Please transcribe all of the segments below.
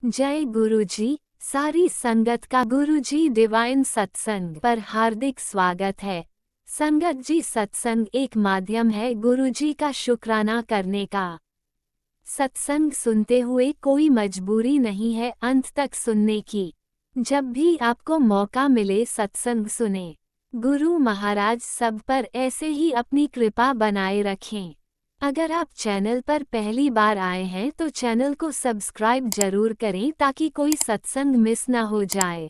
जय गुरुजी। सारी संगत का गुरुजी डिवाइन सत्संग पर हार्दिक स्वागत है। संगत जी, सत्संग एक माध्यम है गुरुजी का शुक्राना करने का। सत्संग सुनते हुए कोई मजबूरी नहीं है अंत तक सुनने की। जब भी आपको मौका मिले सत्संग सुने। गुरु महाराज सब पर ऐसे ही अपनी कृपा बनाए रखें। अगर आप चैनल पर पहली बार आए हैं तो चैनल को सब्सक्राइब जरूर करें ताकि कोई सत्संग मिस ना हो जाए।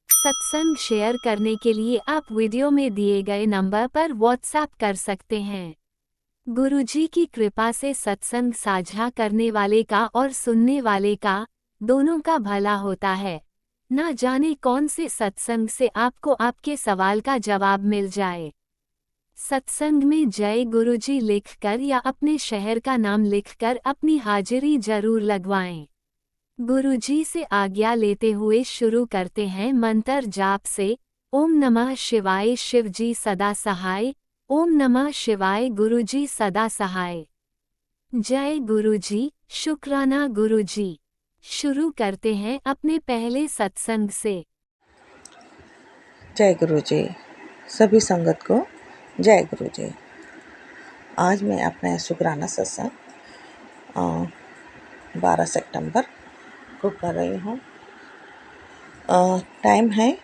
सत्संग शेयर करने के लिए आप वीडियो में दिए गए नंबर पर व्हाट्सएप कर सकते हैं। गुरुजी की कृपा से सत्संग साझा करने वाले का और सुनने वाले का दोनों का भला होता है। ना जाने कौन से सत्संग से आपको आपके सवाल का जवाब मिल जाए। सत्संग में जय गुरुजी लिखकर या अपने शहर का नाम लिखकर अपनी हाजिरी जरूर लगवाएं। गुरुजी से आज्ञा लेते हुए शुरू करते हैं मंत्र जाप से। ओम नमः शिवाय शिवजी सदा सहाय। ओम नमः शिवाय गुरुजी सदा सहाय। जय गुरुजी, शुक्राना गुरुजी। शुरू करते हैं अपने पहले सत्संग से। जय गुरु जी। सभी संगत को जय गुरु जी। आज मैं अपना शुक्राना सत्संग 12 सितंबर को कर रही हूँ। टाइम है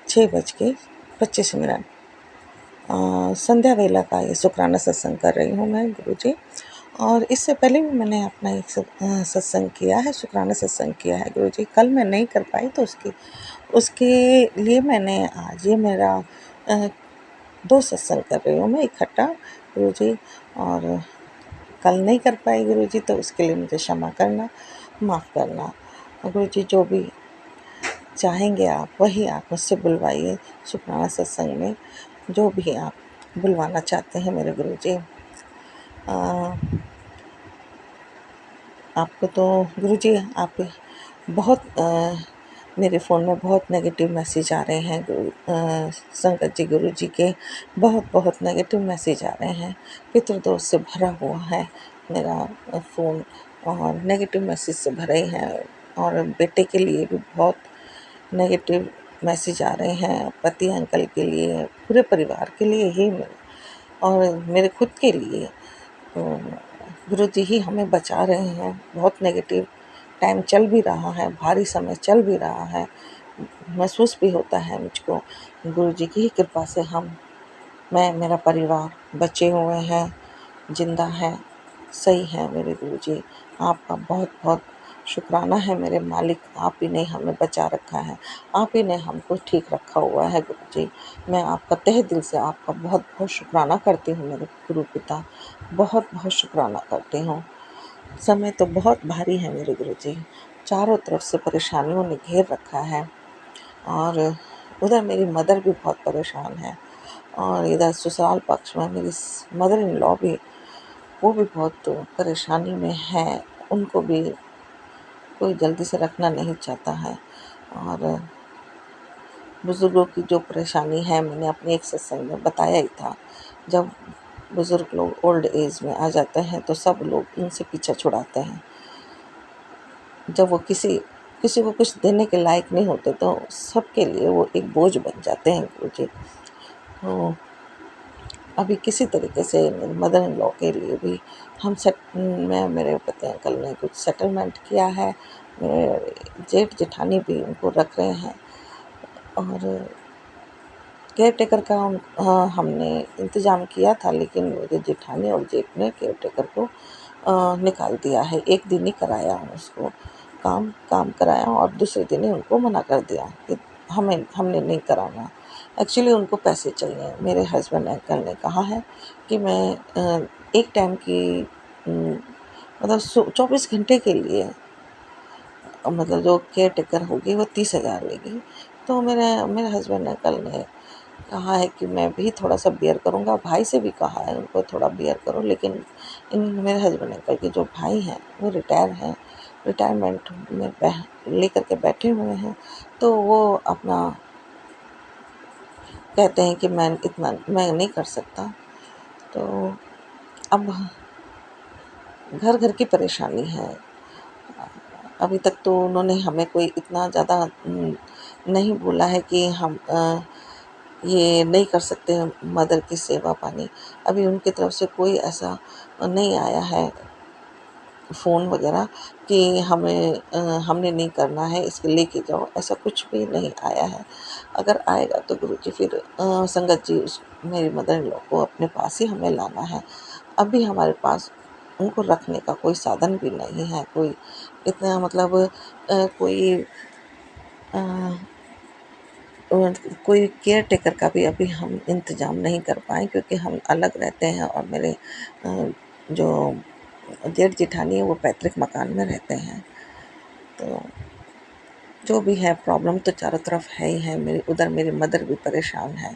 6:25। संध्या वेला का ये शुक्राना सत्संग कर रही हूँ मैं गुरु जी। और इससे पहले भी मैंने अपना एक सत्संग किया है, शुक्राना सत्संग किया है गुरु जी। कल मैं नहीं कर पाई तो उसके लिए मैंने आज ये मेरा 2 सत्संग कर रही हूँ मैं इकट्ठा गुरु जी। और कल नहीं कर पाई गुरु जी, तो उसके लिए मुझे क्षमा करना, माफ़ करना गुरु जी। जो भी चाहेंगे आप वही आप मुझसे बुलवाइए शुक्राना सत्संग में, जो भी आप बुलवाना चाहते हैं मेरे गुरु जी। आपको तो गुरु जी आप बहुत मेरे फ़ोन में बहुत नेगेटिव मैसेज आ रहे हैं संगत जी गुरु जी के बहुत बहुत नेगेटिव मैसेज आ रहे हैं। पितृदोष से भरा हुआ है मेरा फ़ोन और नेगेटिव मैसेज से भरे ही हैं। और बेटे के लिए भी बहुत नेगेटिव मैसेज आ रहे हैं, पति अंकल के लिए, पूरे परिवार के लिए ही और मेरे खुद के लिए। तो गुरु जी ही हमें बचा रहे हैं। बहुत नेगेटिव टाइम चल भी रहा है, भारी समय चल भी रहा है, महसूस भी होता है मुझको। गुरु जी की ही कृपा से मैं मेरा परिवार बचे हुए हैं, जिंदा हैं, सही है मेरे गुरु जी। आपका बहुत बहुत शुक्राना है मेरे मालिक। आप ही ने हमें बचा रखा है, आप ही ने हमको ठीक रखा हुआ है गुरु जी। मैं आपका तहे दिल से आपका बहुत बहुत शुक्राना करती हूँ मेरे गुरु पिता, बहुत बहुत शुक्राना करती हूँ। समय तो बहुत भारी है मेरे गुरु जी, चारों तरफ से परेशानियों ने घेर रखा है। और उधर मेरी मदर भी बहुत परेशान है और इधर ससुराल पक्ष में मेरी मदर इन लॉ भी, वो भी बहुत परेशानी में है। उनको भी कोई जल्दी से रखना नहीं चाहता है। और बुज़ुर्गों की जो परेशानी है मैंने अपने एक सत्संग में बताया ही था। जब बुज़ुर्ग लोग ओल्ड एज में आ जाते हैं तो सब लोग उनसे पीछा छुड़ाते हैं। जब वो किसी को कुछ देने के लायक नहीं होते तो सबके लिए वो एक बोझ बन जाते हैं गुरुजी। तो अभी किसी तरीके से मेरे मदर इन लॉ के लिए भी मैं मेरे पति अंकल ने कुछ सेटलमेंट किया है। मेरे जेठ जेठानी भी उनको रख रहे हैं और केयर टेकर का हमने इंतज़ाम किया था, लेकिन मेरे जेठानी और जेठ ने केयर टेकर को निकाल दिया है। एक दिन ही कराया उसको काम कराया और दूसरे दिन ही उनको मना कर दिया कि हमने नहीं कराना। एक्चुअली उनको पैसे चाहिए। मेरे हस्बैंड अंकल ने कहा है कि मैं एक टाइम की मतलब 24 घंटे के लिए मतलब जो केयर टेकर होगी वो 30,000 लेगी। तो मेरे हस्बैंड अंकल ने कहा है कि मैं भी थोड़ा सा बियर करूँगा। भाई से भी कहा है उनको थोड़ा बियर करो, लेकिन मेरे हस्बैंड अंकल के जो भाई हैं वो रिटायर हैं, रिटायरमेंट में लेकर के बैठे हुए हैं। तो वो अपना कहते हैं कि मैं नहीं कर सकता। तो अब घर घर की परेशानी है। अभी तक तो उन्होंने हमें कोई इतना ज़्यादा नहीं बोला है कि हम ये नहीं कर सकते मदर की सेवा पानी। अभी उनकी तरफ से कोई ऐसा नहीं आया है फ़ोन वगैरह कि हमने नहीं करना है, इसको लेके जाओ, ऐसा कुछ भी नहीं आया है। अगर आएगा तो गुरुजी फिर संगत जी उस मेरी मदर इन लॉ को अपने पास ही हमें लाना है। अभी हमारे पास उनको रखने का कोई साधन भी नहीं है, कोई इतना मतलब कोई अ, कोई केयर टेकर का भी अभी हम इंतज़ाम नहीं कर पाए, क्योंकि हम अलग रहते हैं और मेरे जो जेठ जेठानी है वो पैतृक मकान में रहते हैं। तो जो भी है प्रॉब्लम तो चारों तरफ है ही है। मेरी मदर भी परेशान है।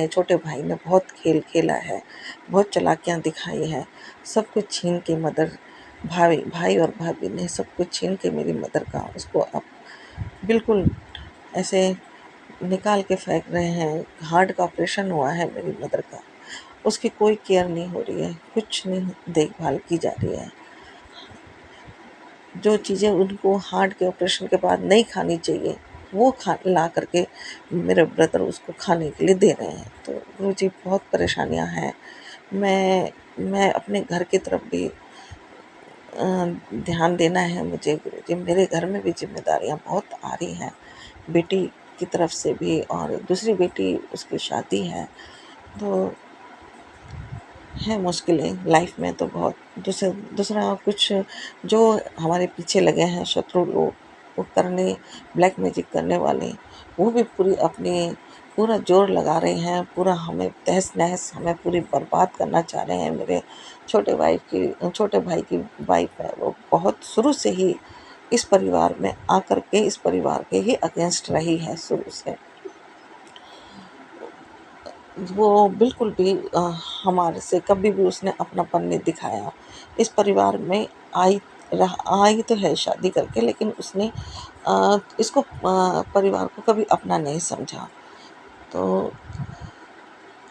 छोटे भाई ने बहुत खेल खेला है, बहुत चालाकियाँ दिखाई हैं। सब कुछ छीन के भाई भाई और भाभी ने सब कुछ छीन के मेरी मदर का उसको अब बिल्कुल ऐसे निकाल के फेंक रहे हैं। हार्ट का ऑपरेशन हुआ है मेरी मदर का, उसकी कोई केयर नहीं हो रही है, कुछ नहीं देखभाल की जा रही है। जो चीज़ें उनको हार्ट के ऑपरेशन के बाद नहीं खानी चाहिए वो खा ला करके मेरे ब्रदर उसको खाने के लिए दे रहे हैं। तो गुरुजी बहुत परेशानियां हैं। मैं अपने घर की तरफ भी ध्यान देना है मुझे गुरुजी। मेरे घर में भी जिम्मेदारियां बहुत आ रही हैं, बेटी की तरफ से भी, और दूसरी बेटी उसकी शादी है। तो है मुश्किलें लाइफ में तो बहुत। दूसरा कुछ जो हमारे पीछे लगे हैं शत्रु लोग, वो ब्लैक मैजिक करने वाले, वो भी पूरा जोर लगा रहे हैं, पूरा हमें तहस नहस हमें पूरी बर्बाद करना चाह रहे हैं। मेरे छोटे भाई की वाइफ है, वो बहुत शुरू से ही इस परिवार में आकर के इस परिवार के ही अगेंस्ट रही है शुरू से। वो बिल्कुल भी हमारे से कभी भी उसने अपनापन नहीं दिखाया। इस परिवार में आई तो है शादी करके, लेकिन उसने इसको परिवार को कभी अपना नहीं समझा। तो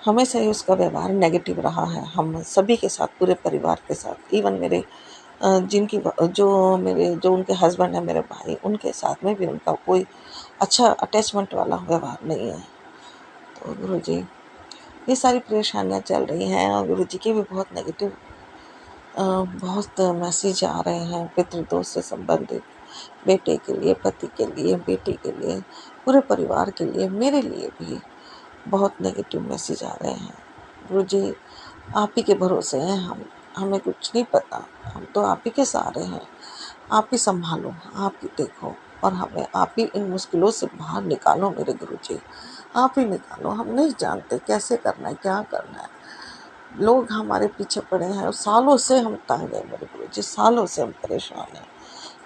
हमेशा ही उसका व्यवहार नेगेटिव रहा है हम सभी के साथ, पूरे परिवार के साथ। इवन मेरे जो उनके हस्बैंड है मेरे भाई, उनके साथ में भी उनका कोई अच्छा अटैचमेंट वाला व्यवहार नहीं है। तो गुरुजी ये सारी परेशानियां चल रही हैं, और गुरुजी के भी बहुत मैसेज आ रहे हैं पितृदोष से संबंधित, बेटे के लिए, पति के लिए, बेटी के लिए, पूरे परिवार के लिए, मेरे लिए भी बहुत नेगेटिव मैसेज आ रहे हैं। गुरुजी आप ही के भरोसे हैं हम, हमें कुछ नहीं पता, हम तो आप ही के सहारे हैं। आप ही संभालो, आप ही देखो, और हमें आप ही इन मुश्किलों से बाहर निकालो मेरे गुरुजी। आप ही निकालो, हम नहीं जानते कैसे करना है, क्या करना है। लोग हमारे पीछे पड़े हैं और सालों से हम तंग हैं मेरे गुरुजी, सालों से हम परेशान हैं।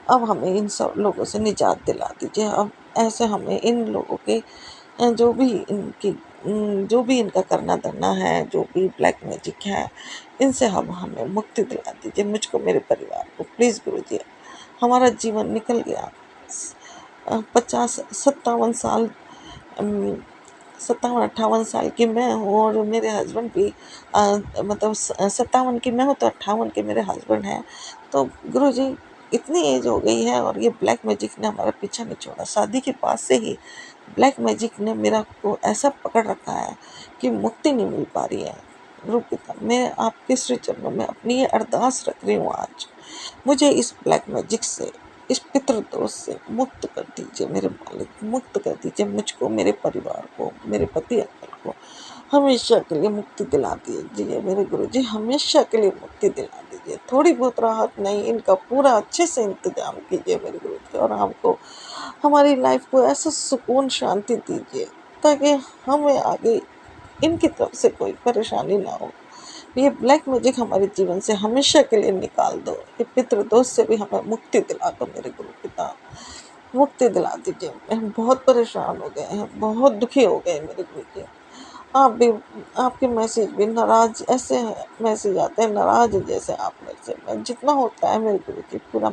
अब हमें इन सब लोगों से निजात दिला दीजिए। अब ऐसे हमें इन लोगों के जो भी इनका करना धरना है, जो भी ब्लैक मैजिक है, इनसे हमें मुक्ति दिला दीजिए, मुझको, मेरे परिवार को, प्लीज़ गुरुजी। हमारा जीवन निकल गया 57 58 की मैं हूँ, और मेरे हस्बैंड भी मतलब 57 की मैं हूँ तो 58 के मेरे हस्बैंड हैं। तो गुरुजी इतनी एज हो गई है और ये ब्लैक मैजिक ने हमारा पीछा नहीं छोड़ा। शादी के बाद से ही ब्लैक मैजिक ने मेरा को ऐसा पकड़ रखा है कि मुक्ति नहीं मिल पा रही है। गुरु पिता, मैं आपके श्री चरणों में अपनी ये अरदास रख रही हूँ आज, मुझे इस ब्लैक मैजिक से, इस पितृदोष से मुक्त कर दीजिए मेरे मालिक, मुक्त कर दीजिए मुझको, मेरे परिवार को, मेरे पति अंकल को हमेशा के लिए मुक्ति दिला दीजिए मेरे गुरुजी, हमेशा के लिए मुक्ति दिला दीजिए। थोड़ी बहुत राहत नहीं, इनका पूरा अच्छे से इंतजाम कीजिए मेरे गुरुजी, और हमको हमारी लाइफ को ऐसा सुकून शांति दीजिए ताकि हमें आगे इनकी तरफ से कोई परेशानी ना हो। ये ब्लैक मैजिक हमारे जीवन से हमेशा के लिए निकाल दो। ये पितृदोष से भी हमें मुक्ति दिला दो मेरे गुरु पिता, मुक्ति दिला दीजिए। हम बहुत परेशान हो गए हैं, बहुत दुखी हो गए मेरे गुरु जी। आप भी, आपके मैसेज भी नाराज, ऐसे मैसेज आते हैं नाराज जैसे आप मेरे से। मैं जितना होता है मेरे गुरु जी पूरा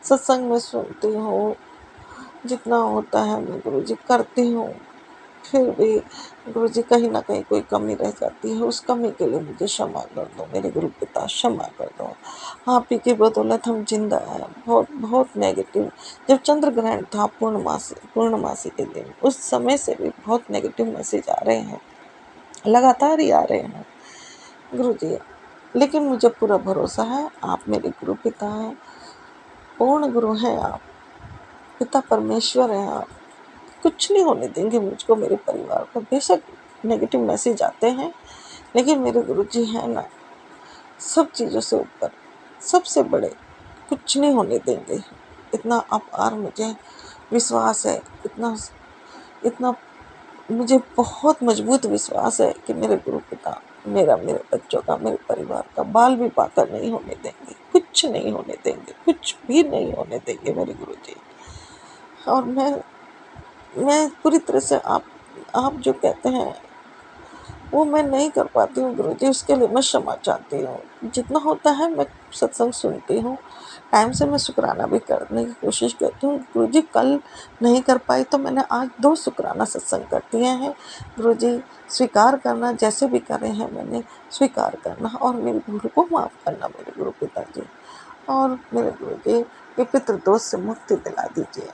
सत्संग में सुनती हूँ, जितना होता है मैं गुरु जी करती हूँ। फिर भी गुरुजी कहीं न कहीं कोई कमी रह जाती है, उस कमी के लिए मुझे क्षमा कर दो मेरे गुरु पिता, क्षमा कर दो। आप ही की बदौलत हम ज़िंदा हैं। बहुत बहुत नेगेटिव, जब चंद्र ग्रहण था पूर्णमासी के दिन, उस समय से भी बहुत नेगेटिव मैसेज आ रहे हैं, लगातार ही आ रहे हैं गुरुजी। लेकिन मुझे पूरा भरोसा है, आप मेरे गुरु पिता हैं, पूर्ण गुरु हैं आप, पिता परमेश्वर हैं आप। कुछ नहीं होने देंगे मुझको, मेरे परिवार को। बेशक नेगेटिव मैसेज आते हैं, लेकिन मेरे गुरुजी हैं ना, सब चीज़ों से ऊपर, सबसे बड़े, कुछ नहीं होने देंगे। इतना अपार मुझे विश्वास है, इतना इतना मुझे बहुत मजबूत विश्वास है कि मेरे गुरु पिता मेरे बच्चों का, मेरे परिवार का बाल भी पाकर नहीं होने देंगे, कुछ नहीं होने देंगे, कुछ भी नहीं होने देंगे मेरे गुरुजी। और मैं पूरी तरह से आप जो कहते हैं वो मैं नहीं कर पाती हूँ गुरुजी, उसके लिए मैं क्षमा चाहती हूँ। जितना होता है मैं सत्संग सुनती हूँ, टाइम से मैं शुक्राना भी करने की कोशिश करती हूँ। गुरुजी कल नहीं कर पाई तो मैंने आज 2 शुक्राना सत्संग कर दिए हैं। गुरुजी स्वीकार करना, जैसे भी करे हैं मैंने स्वीकार करना और मेरी भूल को माफ़ करना मेरे गुरु पिताजी। और मेरे गुरुजी ये पितृदोष से मुक्ति दिला दीजिए,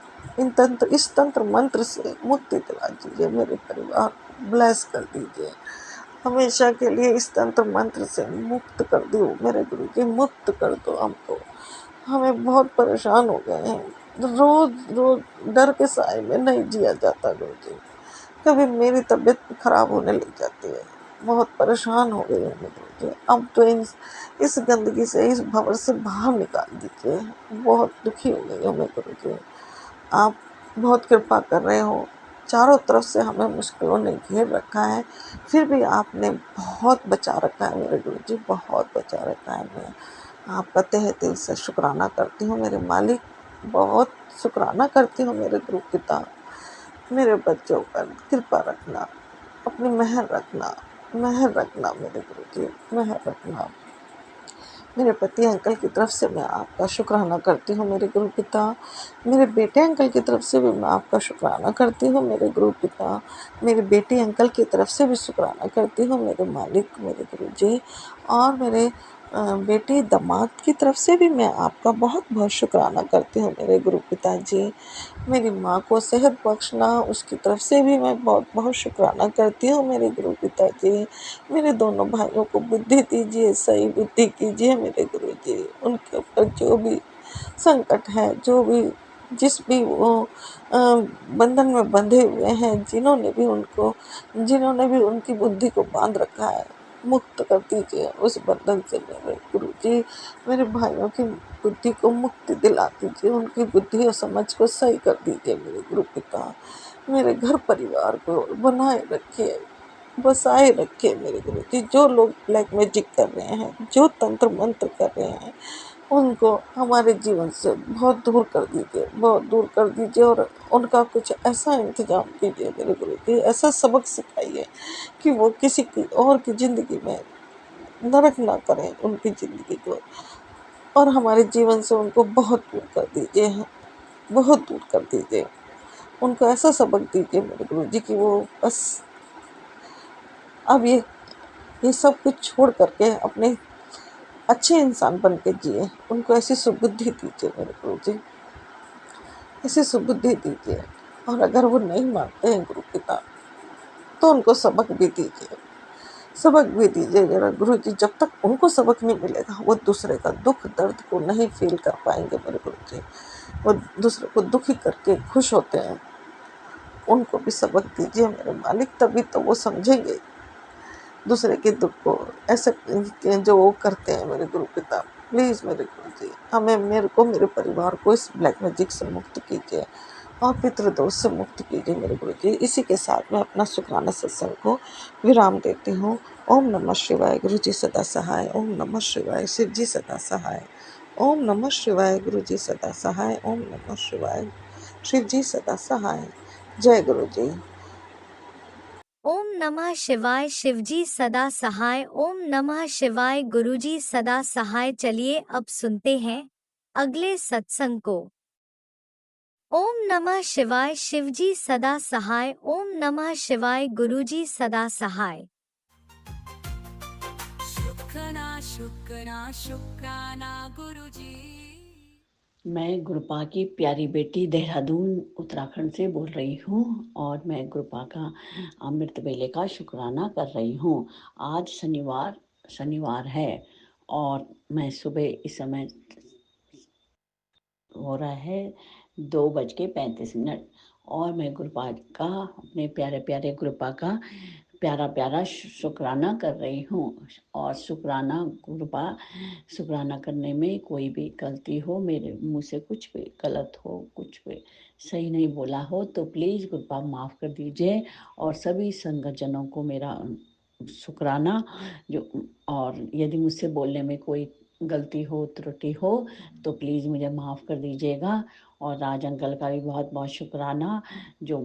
इस तंत्र मंत्र से मुक्ति दिला दीजिए, मेरे परिवार को ब्लेस कर दीजिए, हमेशा के लिए इस तंत्र मंत्र से मुक्त कर दो मेरे गुरुजी, मुक्त कर दो हमको। हमें बहुत परेशान हो गए हैं, रोज रोज डर के साए में नहीं जिया जाता गुरुजी। कभी मेरी तबीयत खराब होने लग जाती है, बहुत परेशान हो गई हूँ मैं गुरुजी। अब तो इस गंदगी से, इस भंवर से बाहर निकाल दीजिए। बहुत दुखी हो गई हूँ मैं गुरुजी। आप बहुत कृपा कर रहे हो, चारों तरफ से हमें मुश्किलों ने घेर रखा है, फिर भी आपने बहुत बचा रखा है मेरे गुरुजी, बहुत बचा रखा है। मैं आपका तहे दिल से शुक्राना करती हूँ मेरे मालिक, बहुत शुक्राना करती हूँ मेरे गुरु पिता। मेरे बच्चों पर कृपा रखना, अपनी मेहर रखना मेरे गुरुजी, मेहर रखना। मेरे पति अंकल की तरफ से मैं आपका शुक्राना करती हूँ मेरे गुरु पिता। मेरे बेटे अंकल की तरफ से भी मैं आपका शुक्राना करती हूँ मेरे गुरु पिता। मेरे बेटी अंकल की तरफ से भी शुक्राना करती हूँ मेरे मालिक, मेरे गुरुजी। और मेरे बेटी दामाद की तरफ से भी मैं आपका बहुत बहुत शुक्राना करती हूँ मेरे गुरु पिताजी। मेरी माँ को सेहत बख्शना, उसकी तरफ से भी मैं बहुत बहुत शुक्राना करती हूँ मेरे गुरु पिताजी। मेरे दोनों भाइयों को बुद्धि दीजिए, सही बुद्धि कीजिए मेरे गुरुजी। उनके ऊपर जो भी संकट है, जिस भी वो बंधन में बंधे हुए हैं, जिन्होंने भी उनकी बुद्धि को बांध रखा है, मुक्त कर दीजिए उस बंधन से मेरे गुरुजी। मेरे भाइयों की बुद्धि को मुक्ति दिला दीजिए, उनकी बुद्धि और समझ को सही कर दीजिए मेरे गुरु पिता। मेरे घर परिवार को बनाए रखिए, बसाए रखिए मेरे गुरुजी। जो लोग ब्लैक मैजिक कर रहे हैं, जो तंत्र मंत्र कर रहे हैं, उनको हमारे जीवन से बहुत दूर कर दीजिए, बहुत दूर कर दीजिए। और उनका कुछ ऐसा इंतजाम कीजिए मेरे गुरुजी, ऐसा सबक सिखाइए कि वो किसी की और की ज़िंदगी में नरक ना करें उनकी ज़िंदगी को। और हमारे जीवन से उनको बहुत दूर कर दीजिए, बहुत दूर कर दीजिए। उनको ऐसा सबक दीजिए मेरे गुरुजी कि वो बस अब ये सब कुछ छोड़ करके अपने अच्छे इंसान बन के जिए। उनको ऐसी सुबुद्धि दीजिए मेरे गुरुजी, ऐसी सुबुद्धि दीजिए। और अगर वो नहीं मानते हैं गुरु पिता, तो उनको सबक भी दीजिए, सबक भी दीजिए जरा गुरुजी। जब तक उनको सबक नहीं मिलेगा, वो दूसरे का दुख दर्द को नहीं फील कर पाएंगे मेरे गुरुजी। वो दूसरे को दुखी करके खुश होते हैं, उनको भी सबक दीजिए मेरे मालिक, तभी तो वो समझेंगे दूसरे के दुख को। ऐसे जो वो करते हैं मेरे गुरु पिता, प्लीज़ मेरे गुरुजी, मेरे को, मेरे परिवार को इस ब्लैक मैजिक से मुक्त कीजिए और पितृदोष से मुक्त कीजिए मेरे गुरुजी। इसी के साथ मैं अपना शुक्राना सत्संग को विराम देती हूँ। ओम नमः शिवाय, गुरुजी सदा सहाय। ओम नमः शिवाय, शिव जी सदा सहाय। ओम नमः शिवाय, गुरुजी सदा सहाय। ओम नमः शिवाय, शिव जी सदा सहाय। जय गुरुजी। ओम नमः शिवाय, शिवजी सदा सहाय। ओम नमः शिवाय, गुरुजी सदा सहाय। चलिए अब सुनते हैं अगले सत्संग को। ओम नमः शिवाय शिवजी सदा सहाय। ओम नमः शिवाय गुरुजी सदा सहाय। शुक्राना शुक्राना शुक्राना गुरुजी। मैं गुरपा की प्यारी बेटी देहरादून उत्तराखंड से बोल रही हूँ और मैं गुरपा का अमृत वेले का शुक्राना कर रही हूँ। आज शनिवार है और मैं सुबह इस समय हो रहा है 2:35 और मैं गुरपा का अपने प्यारे प्यारे गुरपा का प्यारा प्यारा शुक्राना कर रही हूँ। और शुक्राना करने में कोई भी गलती हो, मेरे मुँह से कुछ भी गलत हो, कुछ भी सही नहीं बोला हो तो प्लीज़ गुरपा माफ़ कर दीजिए। और सभी संगतजनों को मेरा शुक्राना। जो और यदि मुझसे बोलने में कोई गलती हो, त्रुटि हो तो प्लीज़ मुझे माफ़ कर दीजिएगा। और राज अंकल का भी बहुत बहुत शुक्राना जो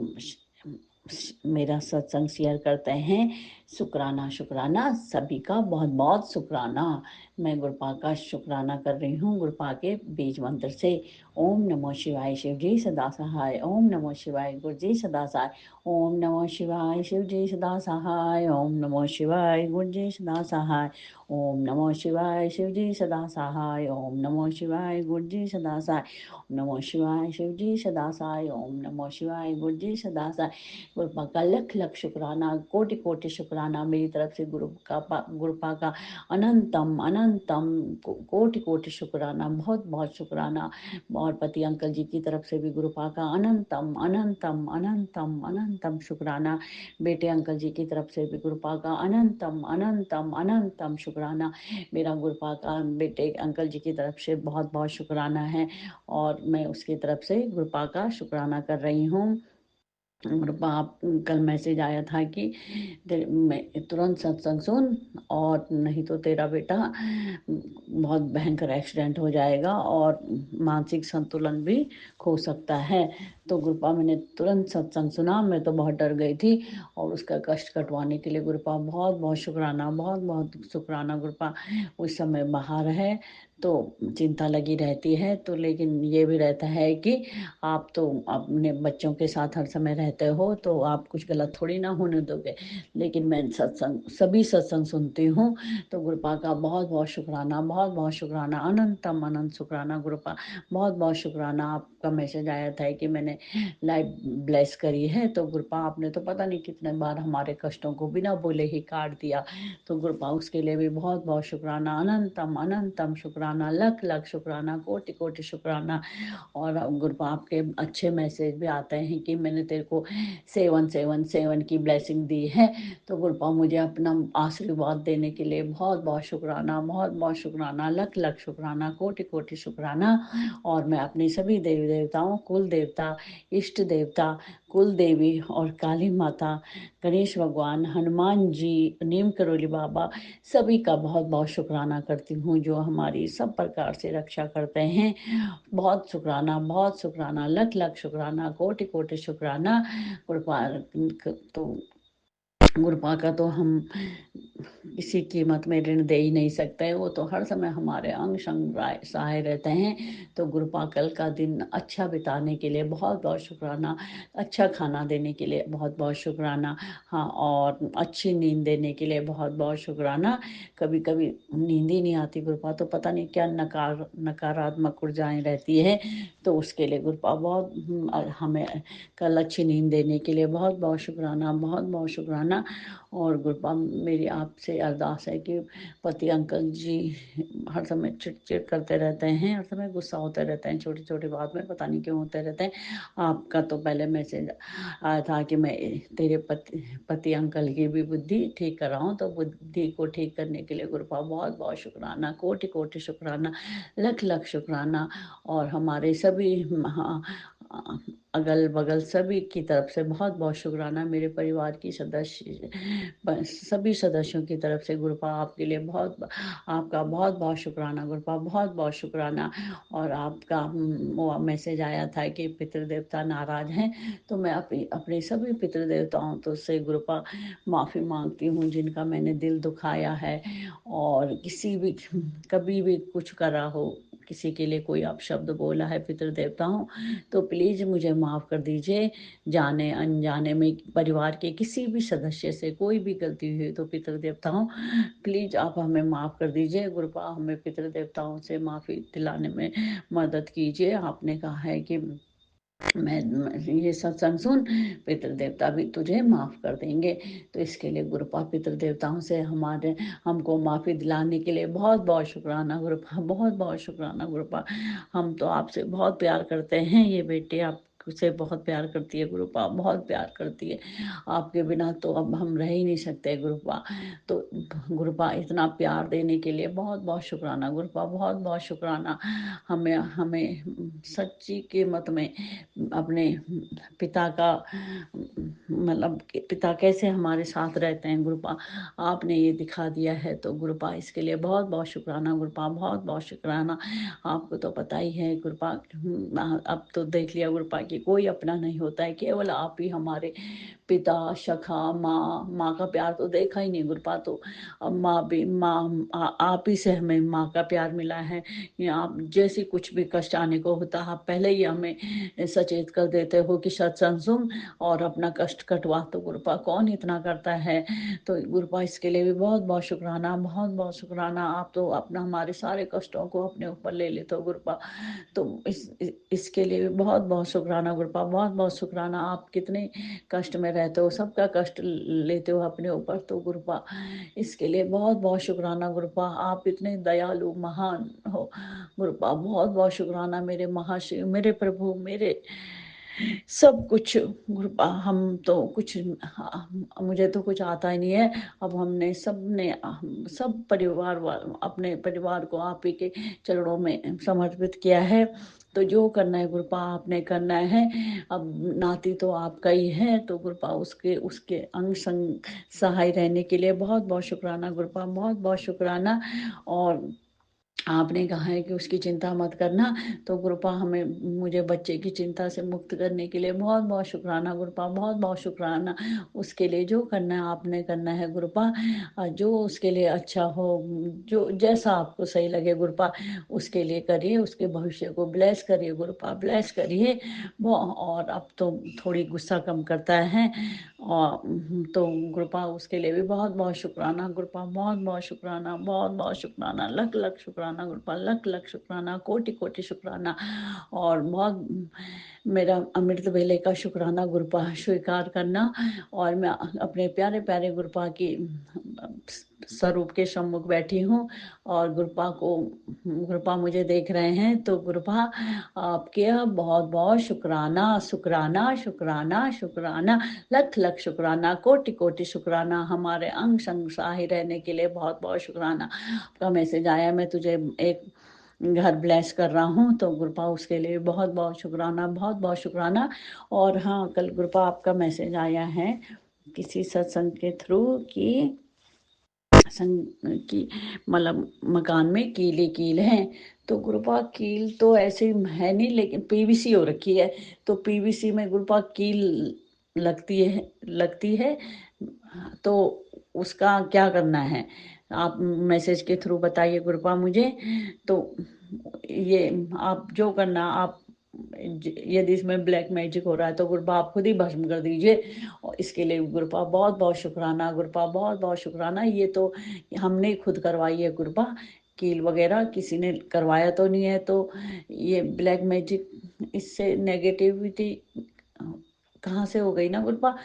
मेरा सत्संग शेयर करते हैं। शुक्राना शुक्राना सभी का बहुत बहुत शुक्राना। मैं गुरपा का शुक्राना कर रही हूँ गुरपा के बीज मंत्र से। ओम नमो शिवाय शिव जी सदा सहाय। ओम नमो शिवाय गुरु जी सदा सहाय। ओम नमो शिवाय शिव जी सदा सहाय। ओम नमो शिवाय गुरु जी सदा सहाय। ओम नमो शिवाय शिव जी सदा सहाय। ओम नमो शिवाय गुरु जी सदा सहाय। ओम नमो शिवाय शिव जी सदा सहाय। ओम नमो शिवाय गुरु जी सदा सहाय। गुरपा का लख लख शुक्राना, कोटि कोटि शुक्राना मेरी तरफ से। गुरपा का अनंतम अनंतम कोटि कोटि शुक्राना, बहुत बहुत शुक्राना। और पति अंकल जी की तरफ से भी गुरपा का अनंतम अनंतम अनंतम अनंतम शुक्राना। बेटे अंकल जी की तरफ से भी गुरपा का अनंतम अनंतम अनंतम शुक्राना। मेरा गुरपा का बेटे अंकल जी की तरफ से बहुत बहुत शुक्राना है और मैं उसकी तरफ से गुरपा का शुक्राना कर रही हूँ। और बाप कल मैसेज आया था कि मैं तुरंत सत्संग सुन और नहीं तो तेरा बेटा बहुत भयंकर एक्सीडेंट हो जाएगा और मानसिक संतुलन भी खो सकता है। तो गुरपा मैंने तुरंत सत्संग सुना। मैं तो बहुत डर गई थी और उसका कष्ट कटवाने के लिए गुरपा बहुत बहुत शुक्राना, बहुत बहुत शुक्राना। गुरपा उस समय बाहर है तो चिंता लगी रहती है, तो लेकिन ये भी रहता है कि आप तो अपने बच्चों के साथ हर समय रहते हो तो आप कुछ गलत थोड़ी ना होने दोगे। लेकिन मैं सभी सत्संग सुनती हूँ। तो गुरपा का बहुत बहुत शुक्राना, बहुत बहुत शुक्राना, अनंतम अनंत शुक्राना गुरपा। बहुत बहुत शुक्राना। आपका मैसेज आया था कि मैंने लाइव ब्लेस करी है तो गुरपा आपने तो पता नहीं कितने बार हमारे कष्टों को बिना बोले ही काट दिया। तो गुरपा उसके लिए भी बहुत बहुत शुक्राना, अनंतम अनंतम शुक्राना, लख लख शुक्राना, कोटि कोटि शुक्राना। और गुरपा आपके अच्छे मैसेज भी आते हैं कि मैंने तेरे को 777 की ब्लेसिंग दी है। तो गुरपा मुझे अपना आशीर्वाद देने के लिए बहुत बहुत शुक्राना, बहुत बहुत शुक्राना, लख लख शुक्राना, कोटि कोटि शुक्राना। और मैं अपने सभी देवी देवताओं, कुल देवता, इष्ट देवता, कुल देवी और काली माता, गणेश भगवान, हनुमान जी, नीम करोली बाबा, सभी का बहुत बहुत शुक्राना करती हूँ जो हमारी सब प्रकार से रक्षा करते हैं। बहुत शुक्राना, बहुत शुक्राना, लख लख शुक्राना, कोटि कोटि शुक्राना। गुरपा तो गुरपा का तो हम किसी कीमत में ऋण दे ही नहीं सकते। वो तो हर समय हमारे अंग संग सहाय रहते हैं। तो गुरपा कल का दिन अच्छा बिताने के लिए बहुत बहुत शुक्राना, अच्छा खाना देने के लिए बहुत बहुत शुक्राना। हाँ, और अच्छी नींद देने के लिए बहुत बहुत शुक्राना। कभी कभी नींद ही नहीं आती गुरपा, तो पता नहीं क्या नकारात्मक ऊर्जाएं रहती है। तो उसके लिए गुरपा बहुत हमें कल अच्छी नींद देने के लिए बहुत बहुत शुक्राना, बहुत बहुत शुक्राना। और गुरपा मेरी आपसे अरदास है कि पति अंकल जी हर समय चिड़चिड़ करते रहते हैं, हर समय गुस्सा होते रहते हैं, छोटी छोटी बात में पता नहीं क्यों होते रहते हैं। आपका तो पहले मैसेज आया था कि मैं तेरे पति अंकल की भी बुद्धि ठीक कराऊं। तो बुद्धि को ठीक करने के लिए गुरपा बहुत बहुत शुक्राना, कोटि कोटि शुक्राना, लख लख शुक्राना। और हमारे सभी अगल बगल सभी की तरफ से बहुत बहुत शुक्राना। मेरे परिवार की सभी सदस्यों की तरफ से गुरपा आपके लिए आपका बहुत बहुत शुक्राना गुरपा, बहुत बहुत शुक्राना। और आपका वो मैसेज आया था कि पितृदेवता नाराज हैं, तो मैं अपने सभी पितृदेवताओं तो से गुरपा माफ़ी मांगती हूँ जिनका मैंने दिल दुखाया है और किसी भी कभी भी कुछ करा हो किसी के लिए कोई अपशब्द बोला है पितृ देवताओं, तो प्लीज़ मुझे माफ़ कर दीजिए। जाने अनजाने में परिवार के किसी भी सदस्य से कोई भी गलती हुई तो पितृ देवताओं प्लीज़ आप हमें माफ़ कर दीजिए। गुरुपा हमें पितृ देवताओं से माफ़ी दिलाने में मदद कीजिए। आपने कहा है कि ये सत्संग सुन, पितृ देवता भी तुझे माफ़ कर देंगे। तो इसके लिए गुरुपा पितृ देवताओं से हमको माफ़ी दिलाने के लिए बहुत बहुत शुक्राना गुरुपा, बहुत बहुत शुक्राना गुरुपा। हम तो आपसे बहुत प्यार करते हैं, ये बेटी आपसे बहुत प्यार करती है गुरुपा, बहुत प्यार करती है। आपके बिना तो अब हम रह ही नहीं सकते गुरुपा। तो गुरुपा इतना प्यार देने के लिए बहुत बहुत शुक्राना गुरुपा, बहुत बहुत शुक्राना। हमें हमें सच्ची कीमत में अपने पिता का मतलब कि पिता कैसे हमारे साथ रहते हैं गुरुपा, आपने ये दिखा दिया है। तो गुरुपा इसके लिए बहुत बहुत शुक्राना गुरुपा, बहुत बहुत शुक्राना। आपको तो पता ही है गुरुपा, अब तो देख लिया गुरुपा कि कोई अपना नहीं होता है, केवल आप ही हमारे पिता, सखा, माँ का प्यार तो देखा ही नहीं गुरुपा। तो अब आप ही से हमें माँ का प्यार मिला है। या आप जैसी कुछ भी कष्ट आने को होता, आप पहले ही हमें सचेत कर देते हो कि सत्संग सुन और अपना कष्ट कटवा। तो गुरुपा कौन इतना करता है। तो गुरुपा इसके लिए भी बहुत बहुत शुक्राना, बहुत बहुत शुक्राना। आप तो अपना हमारे सारे कष्टों को अपने ऊपर ले लेते हो गुरुपा। तो इसके लिए भी बहुत बहुत शुक्राना गुरुपा, बहुत बहुत शुक्राना। आप कितने कष्ट में रहते हो, सबका कष्ट लेते हो अपने ऊपर। तो गुरुपा इसके लिए बहुत बहुत शुक्राना गुरुपा, आप इतने दयालु महान हो गुरुपा। बहुत बहुत शुक्राना मेरे महाशिव, मेरे प्रभु, मेरे सब कुछ गुरुपा। हम तो कुछ मुझे तो कुछ आता ही नहीं है। अब हमने सब अपने परिवार को आप ही के चरणों में समर्पित किया है। तो जो करना है गुरुपा आपने करना है। अब नाती तो आपका ही है। तो गुरुपा उसके उसके अंग संग सहाय रहने के लिए बहुत बहुत शुक्राना गुरुपा, बहुत बहुत शुक्राना। और आपने कहा है कि उसकी चिंता मत करना। तो गुरुपा मुझे बच्चे की चिंता से मुक्त करने के लिए बहुत बहुत शुक्राना गुरुपा, बहुत बहुत शुक्राना। उसके लिए जो करना है आपने करना है गुरुपा, जो उसके लिए अच्छा हो, जो जैसा आपको सही लगे गुरुपा उसके लिए करिए, उसके भविष्य को ब्लेस करिए गुरुपा, ब्लेस करिए। वो और अब तो थोड़ी गुस्सा कम करता है। और तो गुरुपा उसके लिए भी बहुत बहुत शुक्राना गुरुपा, बहुत बहुत शुक्राना, बहुत बहुत शुक्राना, लख लख शुक्राना गुरुपा, लख लख शुक्राना, कोटि कोटि शुक्राना। और बहुत मेरा अमृत वेले का शुक्राना गुरुपा स्वीकार करना। और मैं अपने प्यारे प्यारे गुरुपा की स्वरूप के सम्मुख बैठी हूँ और गुरुपा मुझे देख रहे हैं। तो गुरुपा आपके बहुत बहुत शुक्राना, शुक्राना, शुक्राना, शुक्राना, लख लख शुक्राना, कोटि कोटि शुक्राना। हमारे अंग संग सहाय रहने के लिए बहुत बहुत शुक्राना। आपका मैसेज आया, मैं तुझे एक घर ब्लेस कर रहा हूँ। तो गुरुपा उसके लिए बहुत बहुत शुक्राना, बहुत बहुत शुक्राना। और हाँ, कल गुरुपा आपका मैसेज आया है किसी सत्संग के थ्रू की मतलब मकान में कील हैं। तो गुरुपा कील तो ऐसे है नहीं, लेकिन पीवीसी हो रखी है। तो पीवीसी में गुरुपा कील लगती है। तो उसका क्या करना है, आप मैसेज के थ्रू बताइए गुरुपा मुझे। तो ये आप जो करना, आप यदि इसमें ब्लैक मैजिक हो रहा है तो गुरुपा आप खुद ही भस्म कर दीजिए। और इसके लिए गुरुपा बहुत बहुत शुक्राना गुरुपा, बहुत बहुत शुक्राना। ये तो हमने खुद करवाई है गुरुपा, कील वगैरह किसी ने करवाया तो नहीं है। तो ये ब्लैक मैजिक, इससे नेगेटिविटी कहाँ से हो गई ना गुरुपा।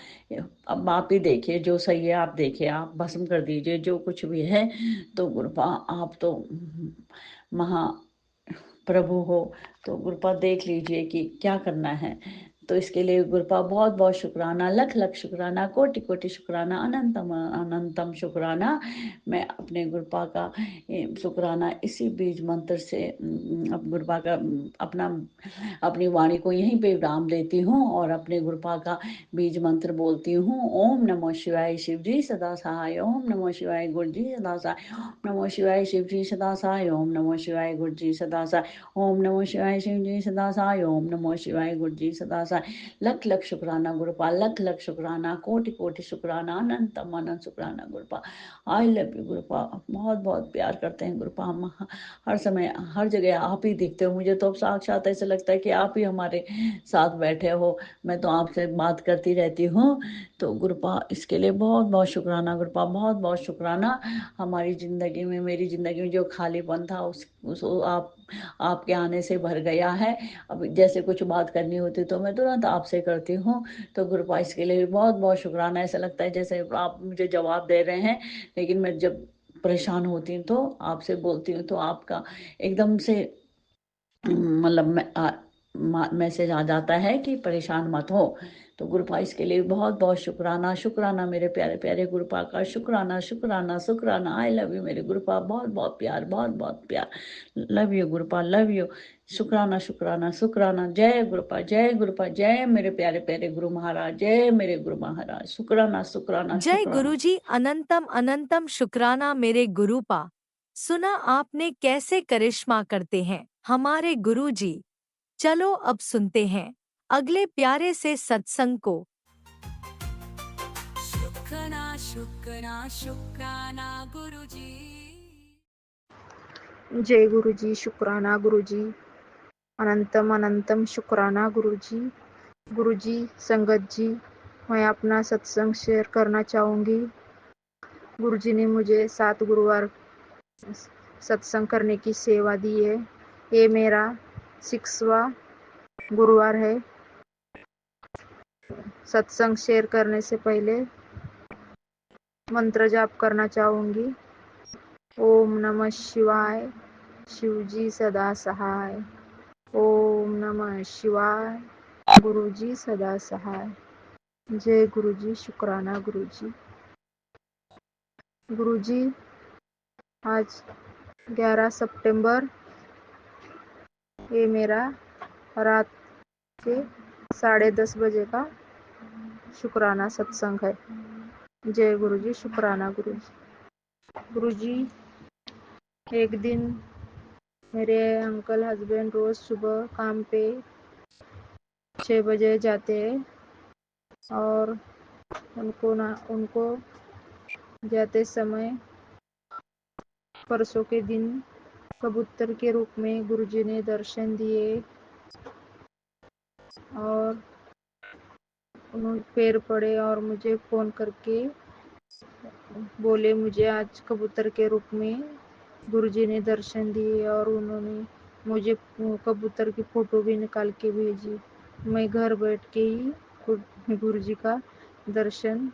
अब आप ही देखिए, जो सही है आप देखिए, आप भस्म कर दीजिए जो कुछ भी है। तो गुरुपा आप तो महा प्रभु हो। तो गुरुपा देख लीजिए कि क्या करना है। तो इसके लिए गुरुपा बहुत बहुत शुक्राना, लख लख शुक्राना, कोटि कोटि शुक्राना, अनंतम अनंतम शुक्राना। मैं अपने गुरुपा का शुक्राना इसी बीज मंत्र से अब गुरुपा का अपनी वाणी को यहीं पे विराम देती हूँ और अपने गुरुपा का बीज मंत्र बोलती हूँ। ओम नमो शिवाय शिव जी सदा सहाय, ओम नमो शिवाय गुरु जी सदा सहाय, ओम नमो शिवाय शिव जी सदा सहाय, ओम नमो शिवाय गुरु जी सदा सहाय, ओम नमो शिवाय शिव जी सदा सहाय, ओम नमो शिवाय गुरु जी सदा सहाय, बरसाएं। लख लख शुक्राना गुरुपाल, लख लख शुक्राना, कोटि कोटि शुक्राना, अनंतम अनंत शुक्राना Gurupal. I love you Gurupal, बहुत बहुत प्यार करते हैं गुरुपाल हम। हर समय हर जगह आप ही दिखते हो मुझे, तो अब साक्षात ऐसा लगता है कि आप ही हमारे साथ बैठे हो। मैं तो आपसे बात करती रहती हूँ। तो गुरुपा इसके लिए बहुत बहुत शुक्राना गुरुपा, बहुत बहुत शुक्राना। हमारी ज़िंदगी में, मेरी ज़िंदगी में जो खालीपन था उस आपके आने से भर गया है। अब जैसे कुछ बात करनी होती तो मैं तुरंत आपसे करती हूँ। तो गुरुपा इसके लिए भी बहुत बहुत शुक्राना। ऐसा लगता है जैसे आप मुझे जवाब दे रहे हैं, लेकिन मैं जब परेशान होती हूँ तो आपसे बोलती हूँ तो आपका एकदम से मतलब मैसेज आ जाता है कि परेशान मत हो। तो गुरुपा इसके लिए बहुत बहुत शुक्राना, शुक्राना मेरे प्यारे प्यारे गुरुपा का, शुक्राना शुक्राना शुक्राना। आई लव यू मेरे गुरुपा, बहुत बहुत प्यार, बहुत बहुत प्यार। Love you गुरुपा, love you. शुक्राना शुक्राना शुक्राना। जय गुरुपा, जय गुरुपा, जय मेरे प्यारे प्यारे गुरु महाराज, जय मेरे गुरु महाराज। शुक्राना शुक्राना जय शुक्राना। गुरुजी, अनंतम अनंतम शुक्राना मेरे गुरुपा। सुना आपने कैसे करिश्मा करते हैं हमारे गुरुजी। चलो अब सुनते हैं अगले प्यारे से सत्संग को। शुक्राना शुक्राना शुक्राना गुरुजी। जय गुरुजी, शुक्राना गुरुजी, अनंतम अनंतम शुक्राना गुरुजी। गुरुजी, संगत जी, मैं अपना सत्संग शेयर करना चाहूँगी। गुरुजी ने मुझे 7 गुरुवार सत्संग करने की सेवा दी है। ये मेरा 6वां गुरुवार है। सत्संग शेयर करने से पहले मंत्र जाप करना चाहूँगी। ओम नमः शिवाय, शिवजी सदा सहाय। ओम नमः शिवाय, गुरुजी सदा सहाय। जय गुरुजी, शुक्राना गुरुजी। गुरुजी, आज 11 सितंबर, ये मेरा रात के 10:30 बजे का शुक्राना सत्संग है। जय गुरुजी, शुक्राना गुरुजी। गुरुजी, एक दिन मेरे अंकल हस्बैंड रोज सुबह काम पे 6 बजे जाते हैं और उनको जाते समय परसों के दिन कबूतर के रूप में गुरुजी ने दर्शन दिए और उन्होंने पैर पड़े और मुझे फोन करके बोले मुझे आज कबूतर के रूप में गुरुजी ने दर्शन दिए और उन्होंने मुझे कबूतर की फोटो भी निकाल के भेजी। मैं घर बैठ के ही गुरुजी का दर्शन,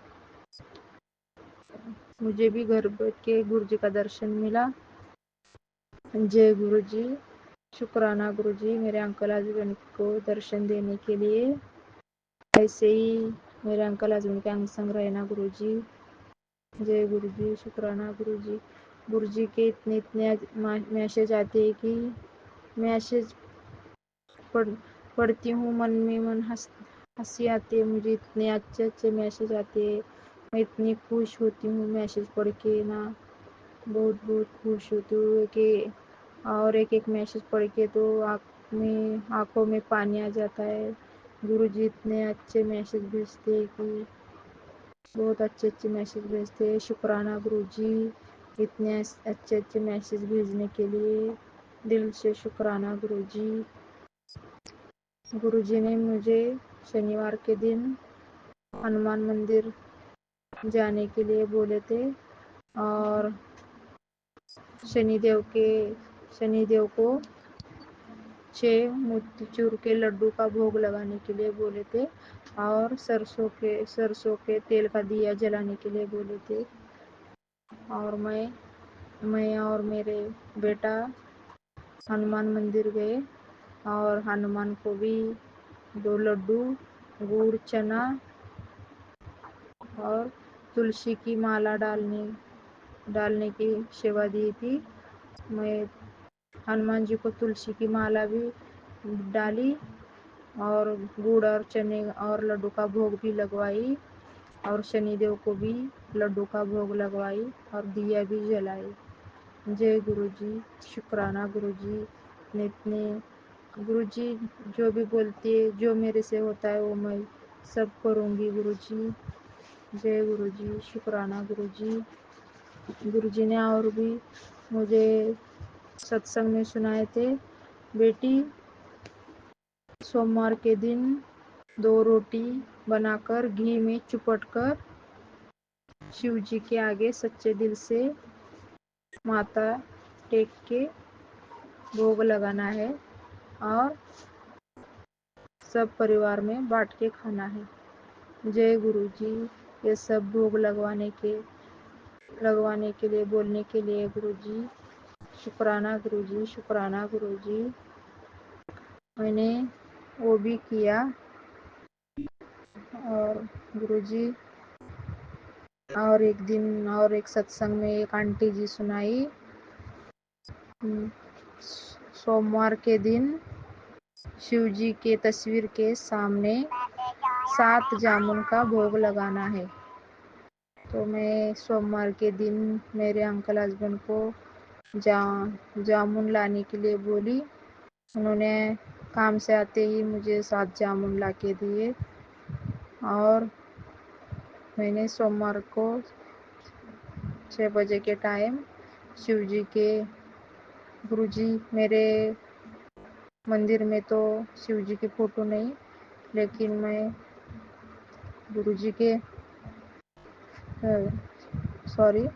मुझे भी घर बैठ के गुरुजी का दर्शन मिला। जय गुरुजी, शुक्राना गुरुजी, मेरे अंकल हस्बैंड को दर्शन देने के लिए। ऐसे ही मेरे अंकल हस्बैंड के अंग संग रहना गुरुजी। जय गुरुजी, शुक्राना गुरुजी। गुरुजी के इतने इतने मैसेज आते हैं कि मैसेज पढ़ती हूँ, मन में मन हंसी आती है। मुझे इतने अच्छे अच्छे मैसेज आते हैं, मैं इतनी खुश होती हूँ मैसेज पढ़ के ना, बहुत बहुत खुश होती हूँ कि और एक एक मैसेज पढ़ के तो आँखों में पानी आ जाता है। गुरुजी इतने अच्छे मैसेज भेजते हैं कि बहुत अच्छे अच्छे मैसेज भेजते हैं। शुक्राना गुरुजी, इतने अच्छे अच्छे मैसेज भेजने के लिए दिल से शुक्राना गुरुजी। गुरुजी ने मुझे शनिवार के दिन हनुमान मंदिर जाने के लिए बोले थे और शनिदेव को 6 मोतीचूर के लड्डू का भोग लगाने के लिए बोले थे और सरसों के तेल का दिया जलाने के लिए बोले थे। और मैं और मेरे बेटा हनुमान मंदिर गए और हनुमान को भी 2 लड्डू, गुड़, चना और तुलसी की माला डालने की सेवा दी थी। मैं हनुमान जी को तुलसी की माला भी डाली और गुड़ और चने और लड्डू का भोग भी लगवाई और शनिदेव को भी लड्डू का भोग लगवाई और दिया भी जलाई। जय गुरुजी, शुक्राना गुरुजी ने इतने गुरुजी जो भी बोलती है, जो मेरे से होता है वो मैं सब करूँगी गुरुजी। जय गुरुजी, शुक्राना गुरुजी। गुरुजी ने और भी मुझे सत्संग में सुनाए थे, बेटी सोमवार के दिन 2 रोटी बनाकर घी में चुपड़कर शिव जी के आगे सच्चे दिल से माथा टेक के भोग लगाना है और सब परिवार में बांट के खाना है। जय गुरुजी। ये सब भोग लगवाने के लिए बोलने के लिए गुरुजी, शुक्राना गुरुजी, शुक्राना गुरुजी। मैंने वो भी किया। और गुरुजी और एक दिन और एक सत्संग में एक आंटी जी सुनाई, सोमवार के दिन शिव जी के तस्वीर के सामने 7 जामुन का भोग लगाना है। तो मैं सोमवार के दिन मेरे अंकल हस्बैंड को जामुन लाने के लिए बोली। उन्होंने काम से आते ही मुझे 7 जामुन ला के दिए और मैंने सोमवार को 6 बजे के टाइम शिव जी के, गुरुजी मेरे मंदिर में तो शिव जी की फोटो नहीं, लेकिन मैं गुरुजी के सॉरी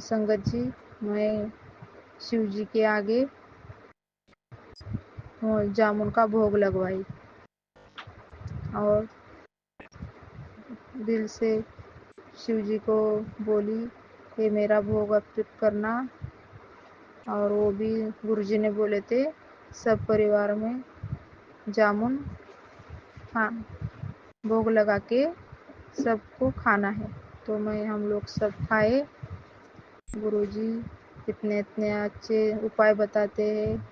संगत जी, मैं शिव जी के आगे जामुन का भोग लगवाई और दिल से शिव जी को बोली कि मेरा भोग अर्पित करना। और वो भी गुरुजी ने बोले थे सब परिवार में जामुन भोग लगा के सबको खाना है। तो हम लोग सब खाए। गुरुजी इतने इतने अच्छे उपाय बताते हैं।